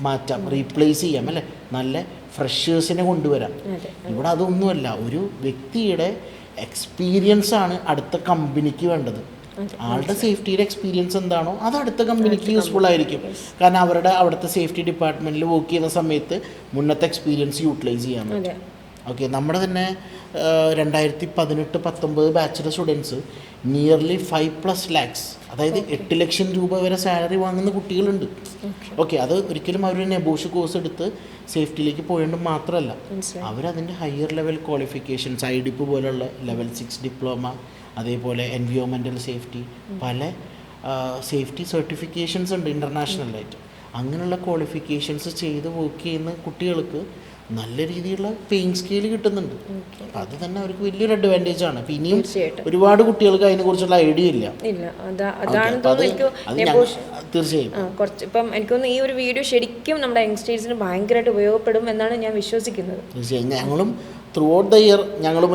മാറ്റാം, റീപ്ലേസ് ചെയ്യാം അല്ലേ? നല്ല ഫ്രഷേഴ്സിനെ കൊണ്ടുവരാം. ഇവിടെ അതൊന്നുമല്ല. ഒരു വ്യക്തിയുടെ എക്സ്പീരിയൻസ് ആണ് അടുത്ത കമ്പനിക്ക് വേണ്ടത്. ആളുടെ സേഫ്റ്റിയുടെ എക്സ്പീരിയൻസ് എന്താണോ അത് അടുത്ത കമ്പനിക്ക് യൂസ്ഫുൾ ആയിരിക്കും. കാരണം അവിടുത്തെ സേഫ്റ്റി ഡിപ്പാർട്ട്മെൻറ്റിൽ വർക്ക് ചെയ്യുന്ന സമയത്ത് മുന്നത്തെ എക്സ്പീരിയൻസ് യൂട്ടിലൈസ് ചെയ്യാൻ പറ്റും. ഓക്കെ, നമ്മുടെ തന്നെ 2018-19 ബാച്ചിലർ സ്റ്റുഡൻസ് നിയർലി 5+ lakhs, അതായത് 8 ലക്ഷം രൂപ വരെ സാലറി വാങ്ങുന്ന കുട്ടികളുണ്ട്. ഓക്കെ, അത് ഒരിക്കലും അവർ നെബോഷ് കോഴ്സ് എടുത്ത് സേഫ്റ്റിയിലേക്ക് പോയതുകൊണ്ട് മാത്രമല്ല, അവരതിൻ്റെ ഹയർ ലെവൽ ക്വാളിഫിക്കേഷൻസ് IDP പോലുള്ള ലെവൽ 6 ഡിപ്ലോമ, അതേപോലെ എൻവിയോൺമെൻറ്റൽ സേഫ്റ്റി, പല സേഫ്റ്റി സർട്ടിഫിക്കേഷൻസ് ഉണ്ട് ഇൻ്റർനാഷണലായിട്ട്. അങ്ങനെയുള്ള ക്വാളിഫിക്കേഷൻസ് ചെയ്ത് വർക്ക് ചെയ്യുന്ന കുട്ടികൾക്ക് നല്ല രീതിയിലുള്ള പേയിങ് സ്കെയിൽ കിട്ടുന്നുണ്ട്. അപ്പം അത് തന്നെ അവർക്ക് വലിയൊരു അഡ്വാൻറ്റേജ് ആണ്. അപ്പം ഇനിയും ഒരുപാട് കുട്ടികൾക്ക് അതിനെക്കുറിച്ചുള്ള ഐഡിയ ഇല്ല. തീർച്ചയായും കുറച്ച് ഇപ്പം എനിക്കൊന്ന് ഈ ഒരു വീഡിയോ ശരിക്കും നമ്മുടെ യങ്സ്റ്റേഴ്സിന് ഭയങ്കരമായിട്ട് ഉപയോഗപ്പെടും എന്നാണ് ഞാൻ വിശ്വസിക്കുന്നത്. തീർച്ചയായും ഞങ്ങളും ത്രൂ ഔട്ട് ദ ഇയർ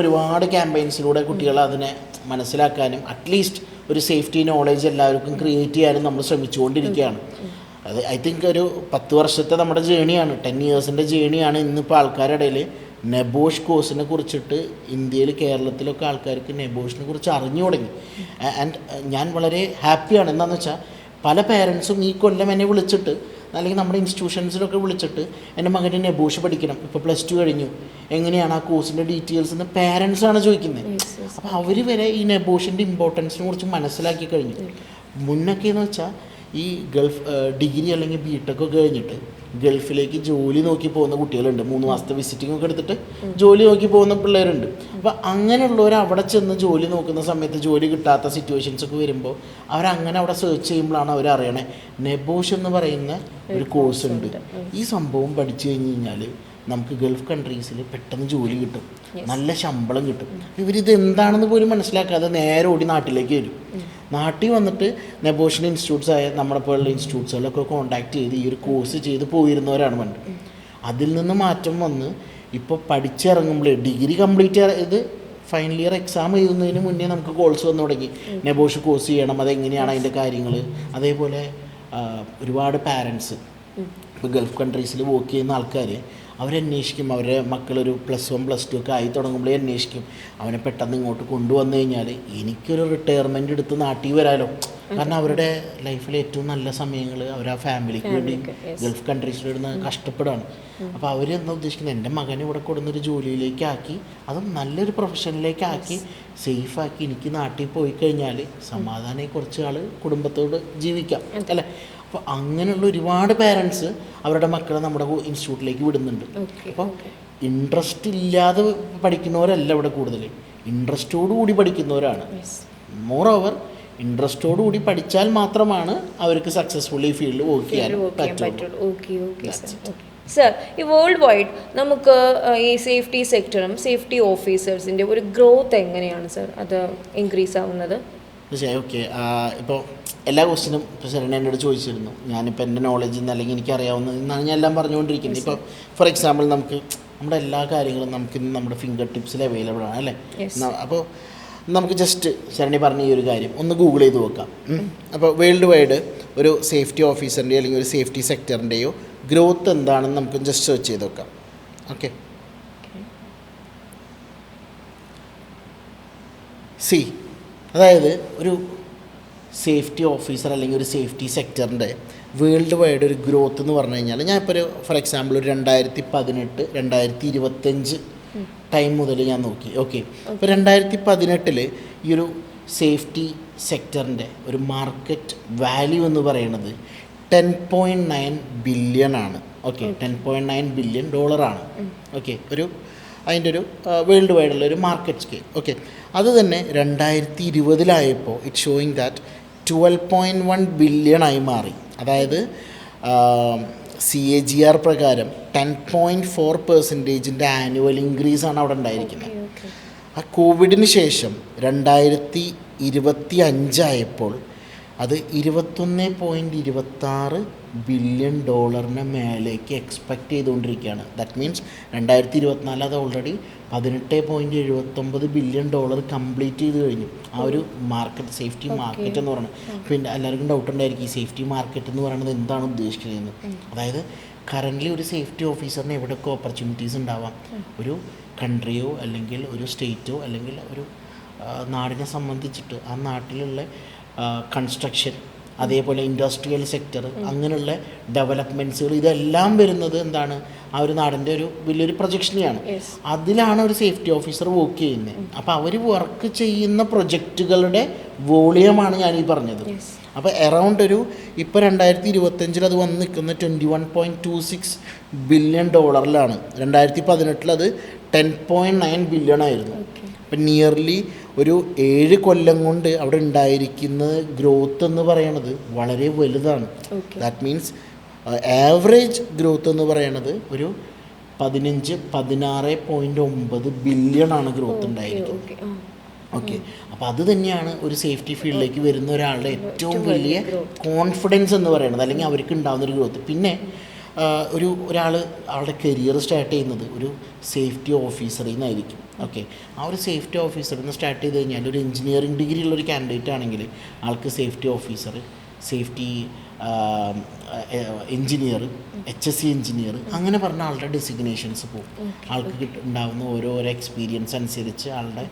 ഒരുപാട് ക്യാമ്പയിൻസിലൂടെ കുട്ടികളെ അതിനെ മനസ്സിലാക്കാനും അറ്റ്ലീസ്റ്റ് ഒരു സേഫ്റ്റി നോളേജ് എല്ലാവർക്കും ക്രിയേറ്റ് ചെയ്യാനും നമ്മൾ ശ്രമിച്ചുകൊണ്ടിരിക്കുകയാണ്. അത് ഐ തിങ്ക് ഒരു 10 വർഷത്തെ നമ്മുടെ ജേണിയാണ്, 10 yearsൻ്റെ ജേണിയാണ്. ഇന്നിപ്പോൾ ആൾക്കാരുടെ ഇടയിൽ നെബോഷ് കോഴ്സിനെ കുറിച്ചിട്ട് ഇന്ത്യയിൽ കേരളത്തിലൊക്കെ ആൾക്കാർക്ക് നെബോഷിനെ കുറിച്ച് അറിഞ്ഞു തുടങ്ങി. ആൻഡ് ഞാൻ വളരെ ഹാപ്പിയാണ്. എന്താണെന്ന് വെച്ചാൽ പല പേരൻസും ഈ കൊല്ലം എന്നെ വിളിച്ചിട്ട് അല്ലെങ്കിൽ നമ്മുടെ ഇൻസ്റ്റിറ്റ്യൂഷൻസിലൊക്കെ വിളിച്ചിട്ട് എൻ്റെ മകന് നെബോഷ് പഠിക്കണം, ഇപ്പോൾ +2 കഴിഞ്ഞു, എങ്ങനെയാണ് ആ കോഴ്സിൻ്റെ ഡീറ്റെയിൽസ് എന്ന് പേരൻസാണ് ചോദിക്കുന്നത്. അപ്പോൾ അവർ വരെ ഈ നെബോഷിൻ്റെ ഇമ്പോർട്ടൻസിനെ കുറിച്ച് മനസ്സിലാക്കി കഴിഞ്ഞു. മുന്നൊക്കെ എന്ന് വെച്ചാൽ ഈ ഗൾഫ് ഡിഗ്രി അല്ലെങ്കിൽ ബിടെക് ഒക്കെ കഴിഞ്ഞിട്ട് ഗൾഫിലേക്ക് ജോലി നോക്കി പോകുന്ന കുട്ടികളുണ്ട്. 3 മാസത്തെ വിസിറ്റിംഗ് ഒക്കെ എടുത്തിട്ട് ജോലി നോക്കി പോകുന്ന പിള്ളേരുണ്ട്. അപ്പോൾ അങ്ങനെയുള്ളവർ അവിടെ ചെന്ന് ജോലി നോക്കുന്ന സമയത്ത് ജോലി കിട്ടാത്ത സിറ്റുവേഷൻസ് ഒക്കെ വരുമ്പോൾ അവരങ്ങനെ അവിടെ സെർച്ച് ചെയ്യുമ്പോഴാണ് അവർ അറിയണേ നെബോഷ് എന്ന് പറയുന്ന ഒരു കോഴ്സ് ഉണ്ട്. ഈ സംഭവം പഠിച്ചു കഴിഞ്ഞ് കഴിഞ്ഞാൽ നമുക്ക് ഗൾഫ് കൺട്രീസിൽ പെട്ടെന്ന് ജോലി കിട്ടും, നല്ല ശമ്പളം കിട്ടും. ഇവരിത് എന്താണെന്ന് പോലും മനസ്സിലാക്കാതെ നേരെ ഓടി നാട്ടിലേക്ക് വരും. നാട്ടിൽ വന്നിട്ട് നെബോഷൻ ഇൻസ്റ്റിറ്റ്യൂട്ട്സ് ആയ നമ്മുടെ പോലുള്ള ഇൻസ്റ്റിറ്റ്യൂട്ട്സുകളൊക്കെ കോൺടാക്ട് ചെയ്ത് ഈ ഒരു കോഴ്സ് ചെയ്ത് പോയിരുന്നവരാണ് പണ്ട്. അതിൽ നിന്ന് മാറ്റം വന്ന് ഇപ്പോൾ പഠിച്ചിറങ്ങുമ്പോൾ ഡിഗ്രി കംപ്ലീറ്റ് ചെയ്ത് ഫൈനൽ ഇയർ എക്സാം എഴുതുന്നതിന് മുന്നേ നമുക്ക് കോൾസ് വന്നു തുടങ്ങി. നെബോഷ് കോഴ്സ് ചെയ്യണം, അതെങ്ങനെയാണ് അതിൻ്റെ കാര്യങ്ങൾ. അതേപോലെ ഒരുപാട് പാരൻസ് ഇപ്പോൾ ഗൾഫ് കൺട്രീസിൽ വർക്ക് ചെയ്യുന്ന ആൾക്കാർ അവരന്വേഷിക്കും, അവരുടെ മക്കളൊരു +1 +2 ഒക്കെ ആയി തുടങ്ങുമ്പോഴേ അന്വേഷിക്കും അവനെ പെട്ടെന്ന് ഇങ്ങോട്ട് കൊണ്ടുവന്നു കഴിഞ്ഞാൽ എനിക്കൊരു റിട്ടയർമെൻറ്റ് എടുത്ത് നാട്ടിൽ വരാമല്ലോ. കാരണം അവരുടെ ലൈഫിലെ ഏറ്റവും നല്ല സമയങ്ങൾ അവർ ആ ഫാമിലിക്ക് വേണ്ടി ഗൾഫ് കൺട്രീസിലിടുന്ന കഷ്ടപ്പെടാണ്. അപ്പോൾ അവരെന്താ ഉദ്ദേശിക്കുന്നത്, എൻ്റെ മകനെ ഇവിടെ കൊടുന്നൊരു ജോലിയിലേക്കാക്കി, അതും നല്ലൊരു പ്രൊഫഷനിലേക്കാക്കി സേഫാക്കി എനിക്ക് നാട്ടിൽ പോയി കഴിഞ്ഞാൽ സമാധാനമായി കുറച്ച് ആൾ കുടുംബത്തോട് ജീവിക്കാം അല്ലേ. അപ്പോൾ അങ്ങനെയുള്ള ഒരുപാട് പേരൻസ് അവരുടെ മക്കളെ നമ്മുടെ ഇൻസ്റ്റിറ്റ്യൂട്ടിലേക്ക് വിടുന്നുണ്ട്. അപ്പോൾ ഇൻട്രസ്റ്റ് ഇല്ലാതെ പഠിക്കുന്നവരല്ല ഇവിടെ കൂടുതൽ, ഇൻട്രസ്റ്റോടു കൂടി പഠിക്കുന്നവരാണ്. മോർ ഓവർ ഇൻട്രസ്റ്റോടു കൂടി പഠിച്ചാൽ മാത്രമാണ് അവർക്ക് സക്സസ്ഫുള്ളി ഫീൽഡിൽ വർക്ക് ചെയ്യാൻ പറ്റുള്ളൂ. സർ, ഈ വേൾഡ് വൈഡ് നമുക്ക് ഈ സേഫ്റ്റി സെക്ടറും സേഫ്റ്റി ഓഫീസേഴ്സിൻ്റെ ഒരു ഗ്രോത്ത് എങ്ങനെയാണ് സർ അത് ഇൻക്രീസ് ആവുന്നത്? ഓക്കെ, ഇപ്പോൾ എല്ലാ ക്വസ്റ്റിനും ഇപ്പോൾ ശരണ്യ എന്നോട് ചോദിച്ചിരുന്നു. ഞാനിപ്പോൾ എൻ്റെ നോളജിൽ നിന്ന് അല്ലെങ്കിൽ എനിക്കറിയാവുന്നതെന്നാണ് ഞാൻ എല്ലാം പറഞ്ഞുകൊണ്ടിരിക്കുന്നത്. ഇപ്പോൾ ഫോർ എക്സാമ്പിൾ നമുക്ക് നമ്മുടെ എല്ലാ കാര്യങ്ങളും നമുക്കിന്ന് നമ്മുടെ ഫിംഗർ ടിപ്സിൽ അവൈലബിൾ ആണ് അല്ലേ. അപ്പോൾ നമുക്ക് ജസ്റ്റ് ശരണ്യ പറഞ്ഞ ഈ ഒരു കാര്യം ഒന്ന് ഗൂഗിൾ ചെയ്ത് നോക്കാം. അപ്പോൾ വേൾഡ് വൈഡ് ഒരു സേഫ്റ്റി ഓഫീസറിൻ്റെയോ അല്ലെങ്കിൽ ഒരു സേഫ്റ്റി സെക്ടറിൻ്റെയോ ഗ്രോത്ത് എന്താണെന്ന് നമുക്ക് ജസ്റ്റ് സെർച്ച് ചെയ്ത് നോക്കാം. ഓക്കെ, അതായത് ഒരു സേഫ്റ്റി ഓഫീസർ അല്ലെങ്കിൽ ഒരു സേഫ്റ്റി സെക്ടറിൻ്റെ വേൾഡ് വൈഡ് ഒരു ഗ്രോത്ത് എന്ന് പറഞ്ഞു കഴിഞ്ഞാൽ ഞാനിപ്പോൾ ഒരു ഫോർ എക്സാമ്പിൾ ഒരു 2018 2025 ടൈം മുതൽ ഞാൻ നോക്കി. ഓക്കെ, ഇപ്പോൾ 2018 ഈ ഒരു സേഫ്റ്റി സെക്ടറിൻ്റെ ഒരു മാർക്കറ്റ് വാല്യൂ എന്ന് പറയുന്നത് $10.9 ബില്യൺ ആണ്. ഓക്കെ, $10.9 ബില്യൺ ആണ്. ഓക്കെ, അതിൻ്റെ ഒരു വേൾഡ് വൈഡുള്ള ഒരു മാർക്കറ്റ് സ്കെയിൽ. ഓക്കെ, അത് തന്നെ 2020 ഇറ്റ് ഷോയിങ് ദാറ്റ് 12.1 ബില്യണായി മാറി. അതായത് CAGR പ്രകാരം 10.4% ആനുവൽ ഇൻക്രീസാണ് അവിടെ ഉണ്ടായിരിക്കുന്നത്. ആ കോവിഡിന് ശേഷം 2025 അത് $21.26 ബില്യൺ മേലേക്ക് എക്സ്പെക്റ്റ് ചെയ്തുകൊണ്ടിരിക്കുകയാണ്. ദാറ്റ് മീൻസ് 2024 അത് ഓൾറെഡി $18.79 ബില്യൺ കംപ്ലീറ്റ് ചെയ്ത് കഴിഞ്ഞു. ആ ഒരു മാർക്കറ്റ്, സേഫ്റ്റി മാർക്കറ്റ് എന്ന് പറയുന്നത്. പിന്നെ എല്ലാവർക്കും ഡൗട്ട് ഉണ്ടായിരിക്കും ഈ സേഫ്റ്റി മാർക്കറ്റ് എന്ന് പറയുന്നത് എന്താണ് ഉദ്ദേശിക്കുന്നത്. അതായത് കറൻ്റ്ലി ഒരു സേഫ്റ്റി ഓഫീസറിന് എവിടെയൊക്കെ ഓപ്പർച്യൂണിറ്റീസ് ഉണ്ടാവാം. ഒരു കൺട്രിയോ അല്ലെങ്കിൽ ഒരു സ്റ്റേറ്റോ അല്ലെങ്കിൽ ഒരു നാടിനെ സംബന്ധിച്ചിട്ട് ആ നാട്ടിലുള്ള കൺസ്ട്രക്ഷൻ, അതേപോലെ ഇൻഡസ്ട്രിയൽ സെക്ടർ, അങ്ങനെയുള്ള ഡെവലപ്മെൻറ്റ്സുകൾ ഇതെല്ലാം വരുന്നത് എന്താണ്, ആ ഒരു നാടിൻ്റെ ഒരു വലിയൊരു പ്രൊജക്ഷനെയാണ്. അതിലാണ് ഒരു സേഫ്റ്റി ഓഫീസർ വർക്ക് ചെയ്യുന്നത്. അപ്പോൾ അവർ വർക്ക് ചെയ്യുന്ന പ്രൊജക്റ്റുകളുടെ വോളിയമാണ് ഞാനീ പറഞ്ഞത്. അപ്പോൾ എറൗണ്ട് ഒരു ഇപ്പോൾ 2025 അത് വന്ന് നിൽക്കുന്ന $21.26 ബില്യൺ. 2018 അത് $10.9 ബില്യൺ ആയിരുന്നു. അപ്പം നിയർലി ഒരു 7 കൊല്ലം കൊണ്ട് അവിടെ ഉണ്ടായിരിക്കുന്ന ഗ്രോത്ത് എന്ന് പറയുന്നത് വളരെ വലുതാണ്. ദാറ്റ് മീൻസ് ആവറേജ് ഗ്രോത്ത് എന്ന് പറയുന്നത് ഒരു 16.9 ബില്യണാണ് ഗ്രോത്ത് ഉണ്ടായിരിക്കുന്നത്. ഓക്കെ, അപ്പോൾ അത് തന്നെയാണ് ഒരു സേഫ്റ്റി ഫീൽഡിലേക്ക് വരുന്ന ഒരാളുടെ ഏറ്റവും വലിയ കോൺഫിഡൻസ് എന്ന് പറയുന്നത്, അല്ലെങ്കിൽ അവർക്ക് ഉണ്ടാകുന്നൊരു ഗ്രോത്ത്. പിന്നെ ഒരാൾ അവളുടെ കരിയർ സ്റ്റാർട്ട് ചെയ്യുന്നത് ഒരു സേഫ്റ്റി ഓഫീസറിൽ നിന്നായിരിക്കും. ഓക്കെ, ആ ഒരു സേഫ്റ്റി ഓഫീസറിൽ നിന്ന് സ്റ്റാർട്ട് ചെയ്ത് കഴിഞ്ഞാൽ ഒരു എഞ്ചിനീയറിംഗ് ഡിഗ്രി ഉള്ളൊരു കാൻഡിഡേറ്റ് ആണെങ്കിൽ ആൾക്ക് safety officer, safety engineer, HSC engineer, അങ്ങനെ പറഞ്ഞ ആളുടെ ഡെസിഗ്നേഷൻസ് പോകും. ആൾക്ക് ഉണ്ടാകുന്ന ഓരോരോ എക്സ്പീരിയൻസ് അനുസരിച്ച് ആളുടെ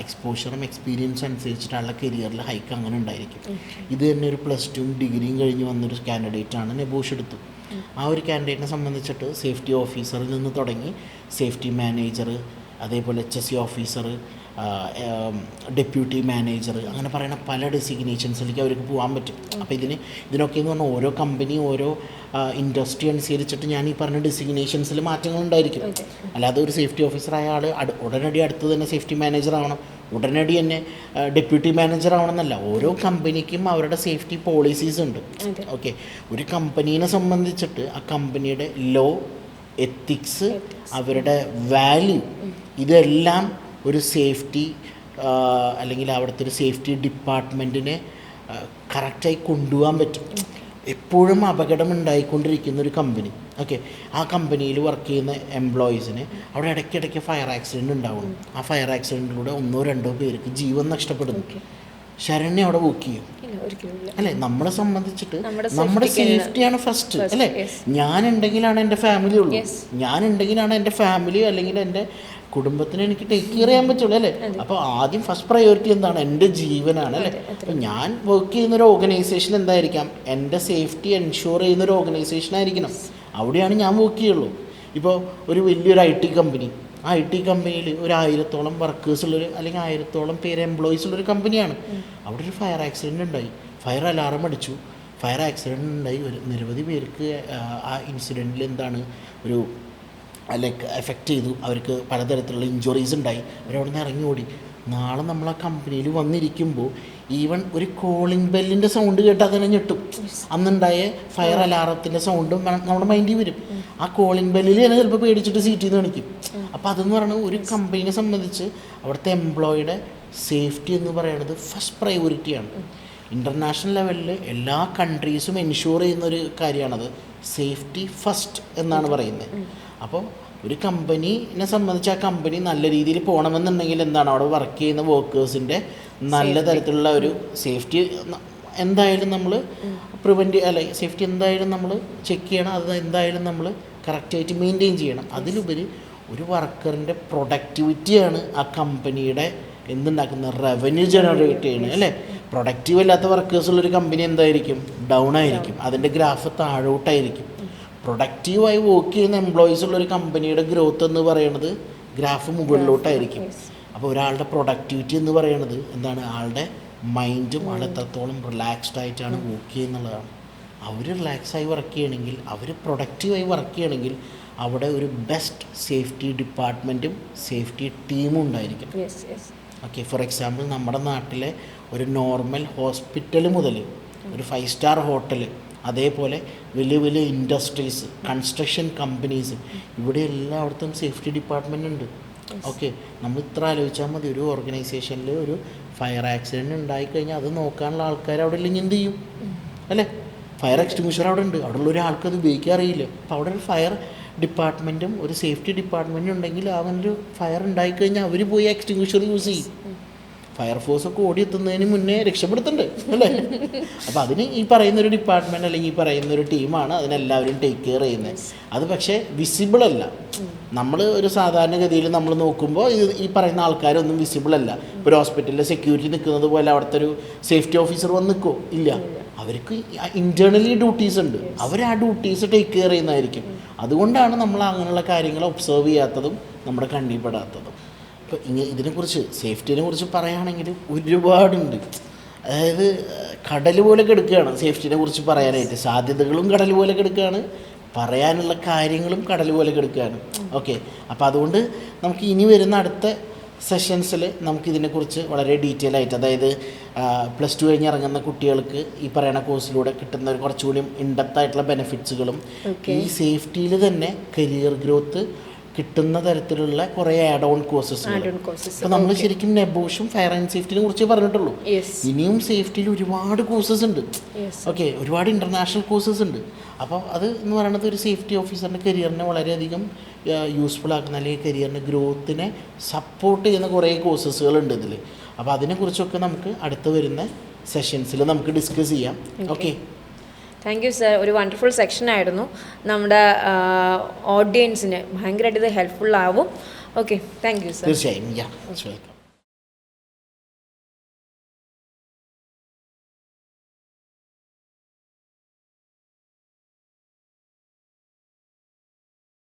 എക്സ്പോഷറും എക്സ്പീരിയൻസും അനുസരിച്ചിട്ട് ആളുടെ കരിയറിൽ ഹൈക്ക് അങ്ങനെ ഉണ്ടായിരിക്കും. ഇത് തന്നെ ഒരു +2 ഡിഗ്രിയും കഴിഞ്ഞ് വന്നൊരു കാൻഡിഡേറ്റാണ് നെബോഷ് എടുത്തു. ആ ഒരു കാൻഡിഡേറ്റിനെ സംബന്ധിച്ചിട്ട് സേഫ്റ്റി ഓഫീസറിൽ നിന്ന് തുടങ്ങി സേഫ്റ്റി മാനേജർ, അതേപോലെ HSC ഓഫീസർ, ഡെപ്യൂട്ടി മാനേജർ, അങ്ങനെ പറയുന്ന പല ഡെസിഗ്നേഷൻസിലേക്ക് അവർക്ക് പോകാൻ പറ്റും. അപ്പോൾ ഇതിനൊക്കെ എന്ന് പറഞ്ഞാൽ ഓരോ കമ്പനി ഓരോ ഇൻഡസ്ട്രി അനുസരിച്ചിട്ട് ഞാൻ ഈ പറഞ്ഞ ഡെസിഗ്നേഷൻസിൽ മാറ്റങ്ങൾ ഉണ്ടായിരിക്കും. അല്ലാതെ ഒരു സേഫ്റ്റി ഓഫീസറായ ആൾ ഉടനടി അടുത്ത് തന്നെ സേഫ്റ്റി മാനേജർ ആവണം, ഉടനടി തന്നെ ഡെപ്യൂട്ടി മാനേജർ ആവണമെന്നല്ല. ഓരോ കമ്പനിക്കും അവരുടെ സേഫ്റ്റി പോളിസീസ് ഉണ്ട്. ഓക്കെ, ഒരു കമ്പനീനെ സംബന്ധിച്ചിട്ട് ആ കമ്പനിയുടെ ലോ, എത്തിക്സ്, അവരുടെ വാല്യൂ, ഇതെല്ലാം ഒരു സേഫ്റ്റി അല്ലെങ്കിൽ അവിടുത്തെ ഒരു സേഫ്റ്റി ഡിപ്പാർട്ട്മെൻറ്റിനെ കറക്റ്റായി കൊണ്ടുപോകാൻ പറ്റും. എപ്പോഴും അപകടം ഉണ്ടായിക്കൊണ്ടിരിക്കുന്ന ഒരു കമ്പനി, ഓക്കെ, ആ കമ്പനിയിൽ വർക്ക് ചെയ്യുന്ന എംപ്ലോയീസിന് അവിടെ ഇടയ്ക്കിടയ്ക്ക് ഫയർ ആക്സിഡൻറ്റ് ഉണ്ടാവണം. ആ ഫയർ ആക്സിഡൻറ്റിലൂടെ 1-2 പേർക്ക് ജീവൻ നഷ്ടപ്പെടുന്നു. ശരണ്യ അവിടെ വർക്ക് ചെയ്യും അല്ലേ? നമ്മളെ സംബന്ധിച്ചിട്ട് നമ്മുടെ സേഫ്റ്റിയാണ് ഫസ്റ്റ് അല്ലേ? ഞാനുണ്ടെങ്കിലാണ് എൻ്റെ ഫാമിലി ഉള്ളൂ. ഞാനുണ്ടെങ്കിലാണ് എൻ്റെ ഫാമിലി അല്ലെങ്കിൽ എൻ്റെ കുടുംബത്തിന് എനിക്ക് ടേക്ക് കെയർ ചെയ്യാൻ പറ്റുള്ളൂ അല്ലേ? അപ്പോൾ ആദ്യം ഫസ്റ്റ് പ്രയോറിറ്റി എന്താണ്? എൻ്റെ ജീവനാണ് അല്ലേ? അപ്പോൾ ഞാൻ വർക്ക് ചെയ്യുന്നൊരു ഓർഗനൈസേഷൻ എന്തായിരിക്കാം? എൻ്റെ സേഫ്റ്റി എൻഷുർ ചെയ്യുന്നൊരു ഓർഗനൈസേഷൻ ആയിരിക്കണം. അവിടെയാണ് ഞാൻ വർക്ക് ചെയ്യുള്ളൂ. ഇപ്പോൾ ഒരു വലിയൊരു IT കമ്പനി, ആ IT കമ്പനിയിൽ ഒരു 1000-ഓളം വർക്കേഴ്സ് ഉള്ളൊരു അല്ലെങ്കിൽ 1000-ഓളം പേര് എംപ്ലോയീസ് ഉള്ളൊരു കമ്പനിയാണ്. അവിടെ ഒരു ഫയർ ആക്സിഡൻറ്റ് ഉണ്ടായി, ഫയർ അലാറം അടിച്ചു, ഫയർ ആക്സിഡൻറ്റ് ഉണ്ടായി. നിരവധി പേർക്ക് ആ ഇൻസിഡൻറ്റിൽ എന്താണ് ഒരു ലൈക്ക് എഫക്റ്റ് ചെയ്തു. അവർക്ക് പലതരത്തിലുള്ള ഇഞ്ചുറീസ് ഉണ്ടായി. അവരവിടെ നിന്ന് ഇറങ്ങി ഓടി. നാളെ നമ്മൾ ആ കമ്പനിയിൽ വന്നിരിക്കുമ്പോൾ ഈവൻ ഒരു കോളിംഗ് ബെല്ലിൻ്റെ സൗണ്ട് കേട്ടാൽ തന്നെ ഞെട്ടും. അന്നുണ്ടായ ഫയർ അലാറത്തിൻ്റെ സൗണ്ടും നമ്മുടെ മൈൻഡിൽ വരും. ആ കോളിംഗ് ബെല്ലിൽ തന്നെ ചിലപ്പോൾ പേടിച്ചിട്ട് സീറ്റിൽ നിന്ന് കാണിക്കും. അപ്പോൾ അതെന്ന് പറയുന്നത് ഒരു കമ്പനിയെ സംബന്ധിച്ച് അവിടുത്തെ എംപ്ലോയിയുടെ സേഫ്റ്റി എന്ന് പറയുന്നത് ഫസ്റ്റ് പ്രയോറിറ്റിയാണ്. ഇൻ്റർനാഷണൽ ലെവലിൽ എല്ലാ കൺട്രീസും എൻഷുർ ചെയ്യുന്നൊരു കാര്യമാണത്. സേഫ്റ്റി ഫസ്റ്റ് എന്നാണ് പറയുന്നത്. അപ്പോൾ ഒരു കമ്പനീനെ സംബന്ധിച്ച് ആ കമ്പനി നല്ല രീതിയിൽ പോകണമെന്നുണ്ടെങ്കിൽ എന്താണ് അവിടെ വർക്ക് ചെയ്യുന്ന വർക്കേഴ്സിൻ്റെ നല്ല തരത്തിലുള്ള ഒരു സേഫ്റ്റി എന്തായാലും നമ്മൾ സേഫ്റ്റി എന്തായാലും നമ്മൾ ചെക്ക് ചെയ്യണം. അത് എന്തായാലും നമ്മൾ കറക്റ്റായിട്ട് മെയിൻറ്റെയിൻ ചെയ്യണം. അതിലുപരി ഒരു വർക്കറിൻ്റെ പ്രൊഡക്ടിവിറ്റിയാണ് ആ കമ്പനിയുടെ എന്തുണ്ടാക്കുന്ന റവന്യൂ ജനറേറ്റ് ചെയ്യുന്നത് അല്ലേ? പ്രൊഡക്റ്റീവ് അല്ലാത്ത വർക്കേഴ്സുള്ളൊരു കമ്പനി എന്തായിരിക്കും? ഡൗൺ ആയിരിക്കും. അതിൻ്റെ ഗ്രാഫ് താഴോട്ടായിരിക്കും. പ്രൊഡക്റ്റീവായി വർക്ക് ചെയ്യുന്ന എംപ്ലോയീസ് ഉള്ളൊരു കമ്പനിയുടെ ഗ്രോത്ത് എന്ന് പറയുന്നത് ഗ്രാഫ് മുകളിലോട്ടായിരിക്കും. അപ്പോൾ ഒരാളുടെ പ്രൊഡക്ടിവിറ്റി എന്ന് പറയുന്നത് എന്താണ്? ആളുടെ മൈൻഡും ആൾ എത്രത്തോളം റിലാക്സ്ഡ് ആയിട്ടാണ് വർക്ക് ചെയ്യുന്നുള്ളതാണ്. അവർ റിലാക്സായി വർക്ക് ചെയ്യണമെങ്കിൽ, അവർ പ്രൊഡക്റ്റീവായി വർക്ക് ചെയ്യണമെങ്കിൽ അവിടെ ഒരു ബെസ്റ്റ് സേഫ്റ്റി ഡിപ്പാർട്ട്മെൻറ്റും സേഫ്റ്റി ടീമും ഉണ്ടായിരിക്കും. ഓക്കെ, ഫോർ എക്സാമ്പിൾ നമ്മുടെ നാട്ടിലെ ഒരു നോർമൽ ഹോസ്പിറ്റൽ മുതൽ ഒരു 5 സ്റ്റാർ ഹോട്ടൽ, അതേപോലെ വലിയ വലിയ ഇൻഡസ്ട്രീസ്, കൺസ്ട്രക്ഷൻ കമ്പനീസ്, ഇവിടെ എല്ലായിടത്തും സേഫ്റ്റി ഡിപ്പാർട്ട്മെൻ്റ് ഉണ്ട്. ഓക്കെ, നമ്മൾ ഇത്ര ആലോചിച്ചാൽ മതി. ഒരു ഓർഗനൈസേഷനിൽ ഒരു ഫയർ ആക്സിഡൻറ്റ് ഉണ്ടായിക്കഴിഞ്ഞാൽ അത് നോക്കാനുള്ള ആൾക്കാർ അവിടെ ഇല്ലെങ്കിൽ എന്ത് ചെയ്യും അല്ലേ? ഫയർ എക്സ്റ്റിങ്വിഷർ അവിടെ ഉണ്ട്. അവിടെ ഉള്ള ഒരാൾക്ക് അത് ഉപയോഗിക്കാൻ അറിയില്ല. അപ്പോൾ അവിടെ ഒരു ഫയർ ഡിപ്പാർട്ട്മെൻറ്റും ഒരു സേഫ്റ്റി ഡിപ്പാർട്ട്മെൻറ്റും ഉണ്ടെങ്കിൽ അവനൊരു ഫയർ ഉണ്ടായിക്കഴിഞ്ഞാൽ അവർ പോയി എക്സ്റ്റിങ്വിഷർ യൂസ് ചെയ്യും. ഫയർഫോഴ്സൊക്കെ ഓടിയെത്തുന്നതിന് മുന്നേ രക്ഷപ്പെടുത്തുന്നുണ്ട് അല്ലേ? അപ്പോൾ അതിന് ഈ പറയുന്നൊരു ഡിപ്പാർട്ട്മെൻറ്റ് അല്ലെങ്കിൽ ഈ പറയുന്നൊരു ടീമാണ് അതിനെല്ലാവരും ടേക്ക് കെയർ ചെയ്യുന്നത്. അത് പക്ഷേ വിസിബിൾ അല്ല. നമ്മൾ ഒരു സാധാരണഗതിയിൽ നമ്മൾ നോക്കുമ്പോൾ ഈ പറയുന്ന ആൾക്കാരൊന്നും വിസിബിൾ അല്ല. ഇപ്പോൾ ഒരു ഹോസ്പിറ്റലിൽ സെക്യൂരിറ്റി നിൽക്കുന്നത് പോലെ അവിടുത്തെ ഒരു സേഫ്റ്റി ഓഫീസർ വന്ന് നിൽക്കുമോ? ഇല്ല. അവർക്ക് ഇൻറ്റേർണലി ഡ്യൂട്ടീസ് ഉണ്ട്. അവർ ആ ഡ്യൂട്ടീസ് ടേക്ക് കെയർ ചെയ്യുന്നതായിരിക്കും. അതുകൊണ്ടാണ് നമ്മൾ അങ്ങനെയുള്ള കാര്യങ്ങൾ ഒബ്സർവ് ചെയ്യാത്തതും നമ്മുടെ കണ്ണിൽ പെടാത്തതും. ഇപ്പോൾ ഇതിനെക്കുറിച്ച് സേഫ്റ്റിനെ കുറിച്ച് പറയുകയാണെങ്കിൽ ഒരുപാടുണ്ട്. അതായത് കടൽ പോലെ കിടക്കുകയാണ് സേഫ്റ്റിനെ കുറിച്ച് പറയാനായിട്ട്. സാധ്യതകളും കടൽ പോലെ കിടക്കുകയാണ്, പറയാനുള്ള കാര്യങ്ങളും കടൽ പോലെ കിടക്കുകയാണ്. ഓക്കെ, അപ്പോൾ അതുകൊണ്ട് നമുക്ക് ഇനി വരുന്ന അടുത്ത സെഷൻസിൽ നമുക്കിതിനെക്കുറിച്ച് വളരെ ഡീറ്റെയിൽ ആയിട്ട്, അതായത് +2 കഴിഞ്ഞ് ഇറങ്ങുന്ന കുട്ടികൾക്ക് ഈ പറയുന്ന കോഴ്സിലൂടെ കിട്ടുന്ന ഒരു കുറച്ചുകൂടി ഇൻഡെപ്ത് ആയിട്ടുള്ള ബെനിഫിറ്റ്സുകളും ഈ സേഫ്റ്റിയിൽ തന്നെ കരിയർ ഗ്രോത്ത് കിട്ടുന്ന തരത്തിലുള്ള കുറേ ആഡ് ഓൺ കോഴ്സസ്. അപ്പോൾ നമ്മൾ ശരിക്കും നെബോഷും ഫയർ ആൻഡ് സേഫ്റ്റിനെ കുറിച്ച് പറഞ്ഞിട്ടുള്ളൂ. ഇനിയും സേഫ്റ്റിയിൽ ഒരുപാട് കോഴ്സസ് ഉണ്ട്. ഓക്കെ, ഒരുപാട് ഇൻ്റർനാഷണൽ കോഴ്സസ് ഉണ്ട്. അപ്പോൾ അത് എന്ന് പറയുന്നത് ഒരു സേഫ്റ്റി ഓഫീസറിൻ്റെ കരിയറിനെ വളരെയധികം യൂസ്ഫുൾ ആക്കുന്ന അല്ലെങ്കിൽ കരിയറിൻ്റെ ഗ്രോത്തിനെ സപ്പോർട്ട് ചെയ്യുന്ന കുറേ കോഴ്സസുകളുണ്ട് ഇതിൽ. അപ്പോൾ അതിനെക്കുറിച്ചൊക്കെ നമുക്ക് അടുത്ത് വരുന്ന സെഷൻസിൽ നമുക്ക് ഡിസ്കസ് ചെയ്യാം. Okay, thank you sir. ഒരു വണ്ടർഫുൾ സെക്ഷൻ ആയിരുന്നു. നമ്മുടെ ഓഡിയൻസിന് ഭയങ്കരമായിട്ട് ഇത് ഹെൽപ്ഫുൾ ആവും. Okay, thank you sir. തീർച്ചയായും. വെൽക്കം.